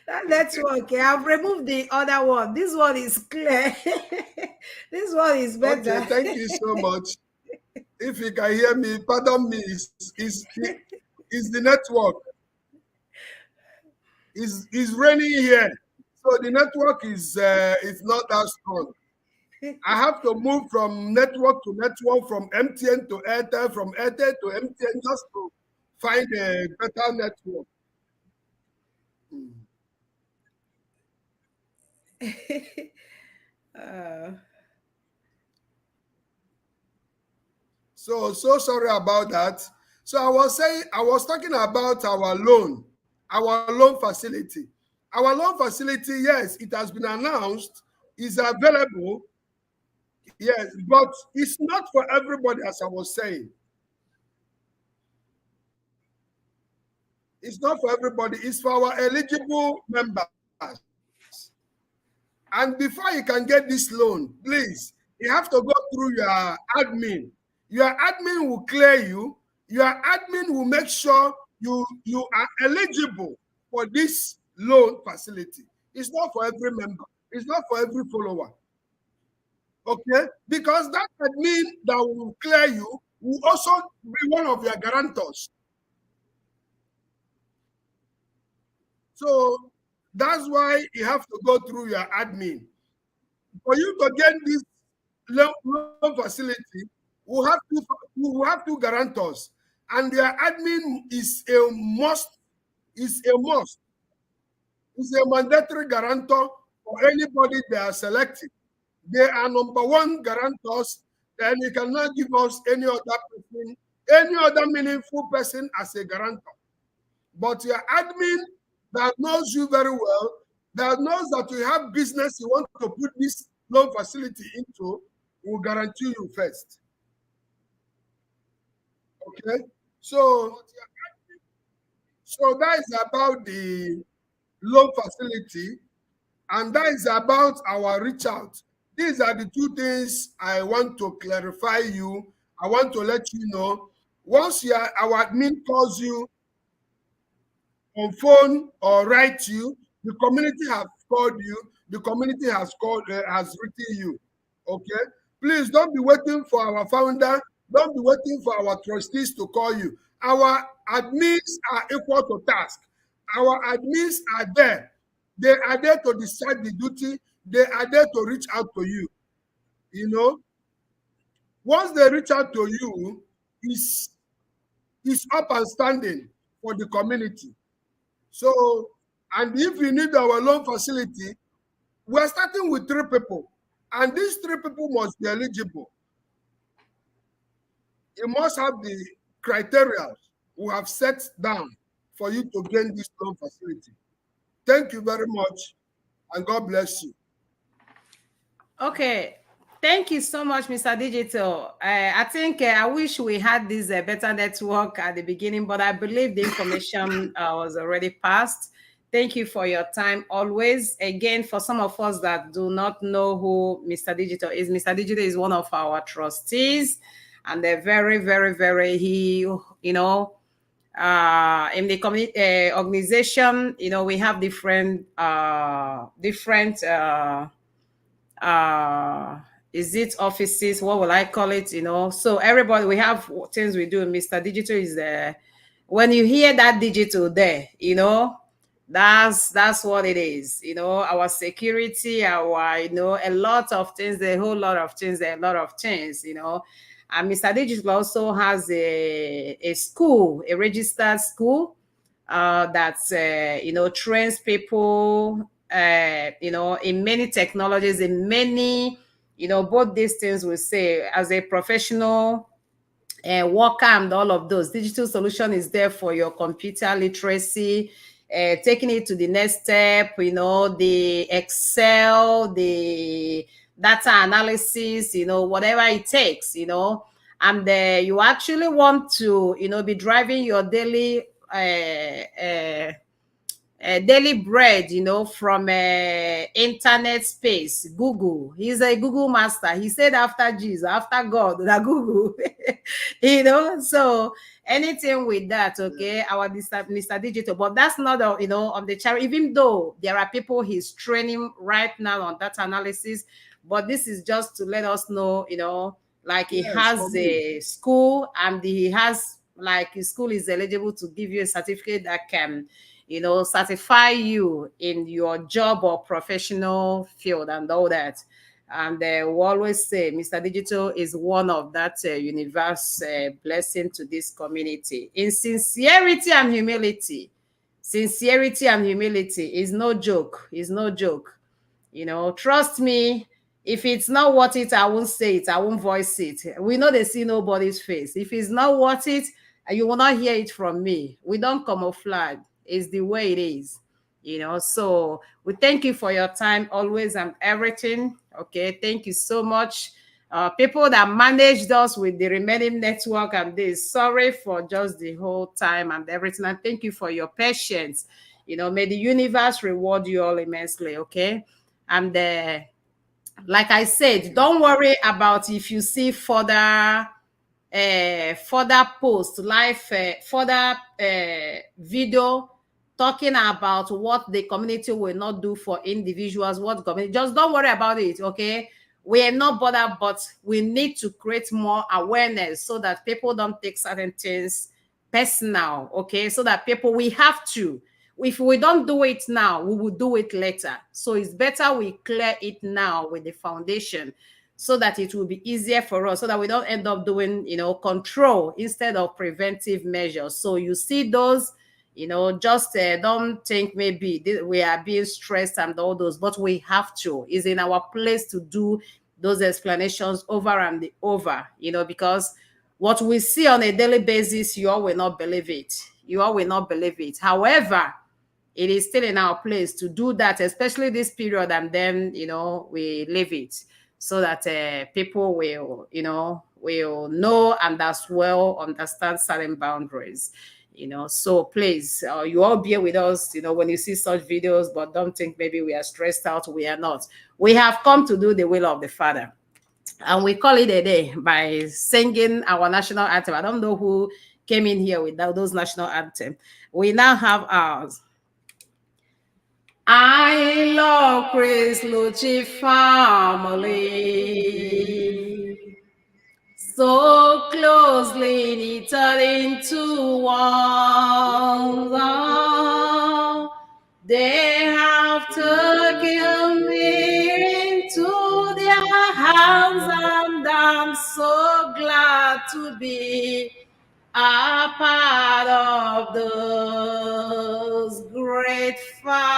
Speaker 1: That network. I've removed the other one. This one is clear. This one is
Speaker 2: Okay,
Speaker 1: better.
Speaker 2: thank you so much. If you can hear me, pardon me, is the network. Is raining here. So the network is not that strong. I have to move from network to network, from MTN to Airtel, from Airtel to MTN, just to find a better network.
Speaker 1: uh,
Speaker 2: So sorry about that. So I was talking about our loan facility. Our loan facility, yes, it has been announced, is available, yes, but it's not for everybody, as I was saying. It's not for everybody, it's for our eligible members. And before you can get this loan, please, you have to go through your admin. Your admin will clear you. Your admin will make sure you are eligible for this loan facility. It's not for every member. It's not for every follower. Okay? Because that admin that will clear you will also be one of your guarantors. So that's why you have to go through your admin. For you to get this loan facility, we have two guarantors, and their admin is a must. Is a must. Is a mandatory guarantor for anybody they are selecting. They are number one guarantors. Then you cannot give us any other person, any other meaningful person as a guarantor. But your admin that knows you very well, that knows that you have business you want to put this loan facility into, will guarantee you first. Okay, so that is about the loan facility, and that is about our reach out. These are the two things I want to clarify you. I want to let you know. Once our admin calls you on phone or write you, the community has called you, the community has written you. Okay, please don't be waiting for our founder, don't be waiting for our trustees to call you. Our admins are equal to task. Our admins are there. They are there to decide the duty. They are there to reach out to you. You know, once they reach out to you, is up and standing for the community. So, and if you need our loan facility, we're starting with 3 people, and these 3 people must be eligible. You must have the criteria we have set down for you to gain this loan facility. Thank you very much, and God bless you.
Speaker 1: okay. Thank you so much, Mr. Digital. I think I wish we had this better network at the beginning, but I believe the information was already passed. Thank you for your time always. Again, for some of us that do not know who Mr. Digital is one of our trustees, and they're very, very, very, in the community organization, we have different is it offices, what will I call it, so everybody, we have things we do. Mr. Digital is there. When you hear that digital there, that's what it is. Our security, our a lot of things, a whole lot of things, and Mr. Digital also has a school, a registered school that trains people in many technologies, in many, both these things we say as a professional worker, and all of those. Digital solution is there for your computer literacy, taking it to the next step, the Excel, the data analysis, whatever it takes, and you actually want to, be driving your daily Daily Bread, from internet space, Google. He's a Google master. He said after Jesus, after God, that Google, So anything with that, okay, our Mr. Digital, but that's not, on the chart, even though there are people he's training right now on data analysis, but this is just to let us know, like he
Speaker 2: Yes,
Speaker 1: has a school, and he has, like, his school is eligible to give you a certificate that can certify you in your job or professional field and all that. And we always say Mr. Digital is one of that universe blessing to this community in sincerity and humility. Sincerity and humility is no joke. Is no joke. Trust me. If it's not worth it, I won't say it. I won't voice it. We know they see nobody's face. If it's not worth it, you will not hear it from me. We don't camouflage. It's the way it is. So we thank you for your time always and everything. Okay, thank you so much. People that managed us with the remaining network and this, sorry for just the whole time and everything. And thank you for your patience. May the universe reward you all immensely. Okay. And like I said, don't worry about if you see further post, live further video talking about what the community will not do for individuals, what community, just don't worry about it, okay? We are not bothered, but we need to create more awareness so that people don't take certain things personal, okay? So that we have to, if we don't do it now, we will do it later. So it's better we clear it now with the foundation so that it will be easier for us, so that we don't end up doing, control instead of preventive measures. So you see those, just don't think maybe we are being stressed and all those, but we have to. It's in our place to do those explanations over and over, because what we see on a daily basis, you all will not believe it. You all will not believe it. However, it is still in our place to do that, especially this period, and then, we leave it so that people will, will know and as well understand certain boundaries. So please, you all bear with us, when you see such videos, but don't think maybe we are stressed out. We are not. We have come to do the will of the Father. And we call it a day by singing our national anthem. I don't know who came in here with those national anthem. We now have ours. I love Chris Lucci family, so closely knitted into one. They have taken me into their hands, and I'm so glad to be a part of those great family.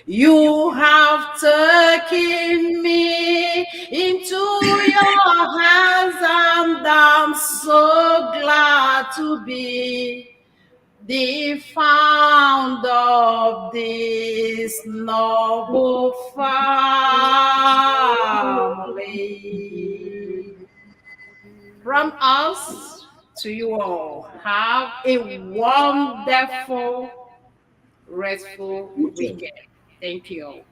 Speaker 1: You have taken me into your hands, and I'm so glad to be the founder of this noble family. From us to you all, have a wonderful, restful weekend. Thank you.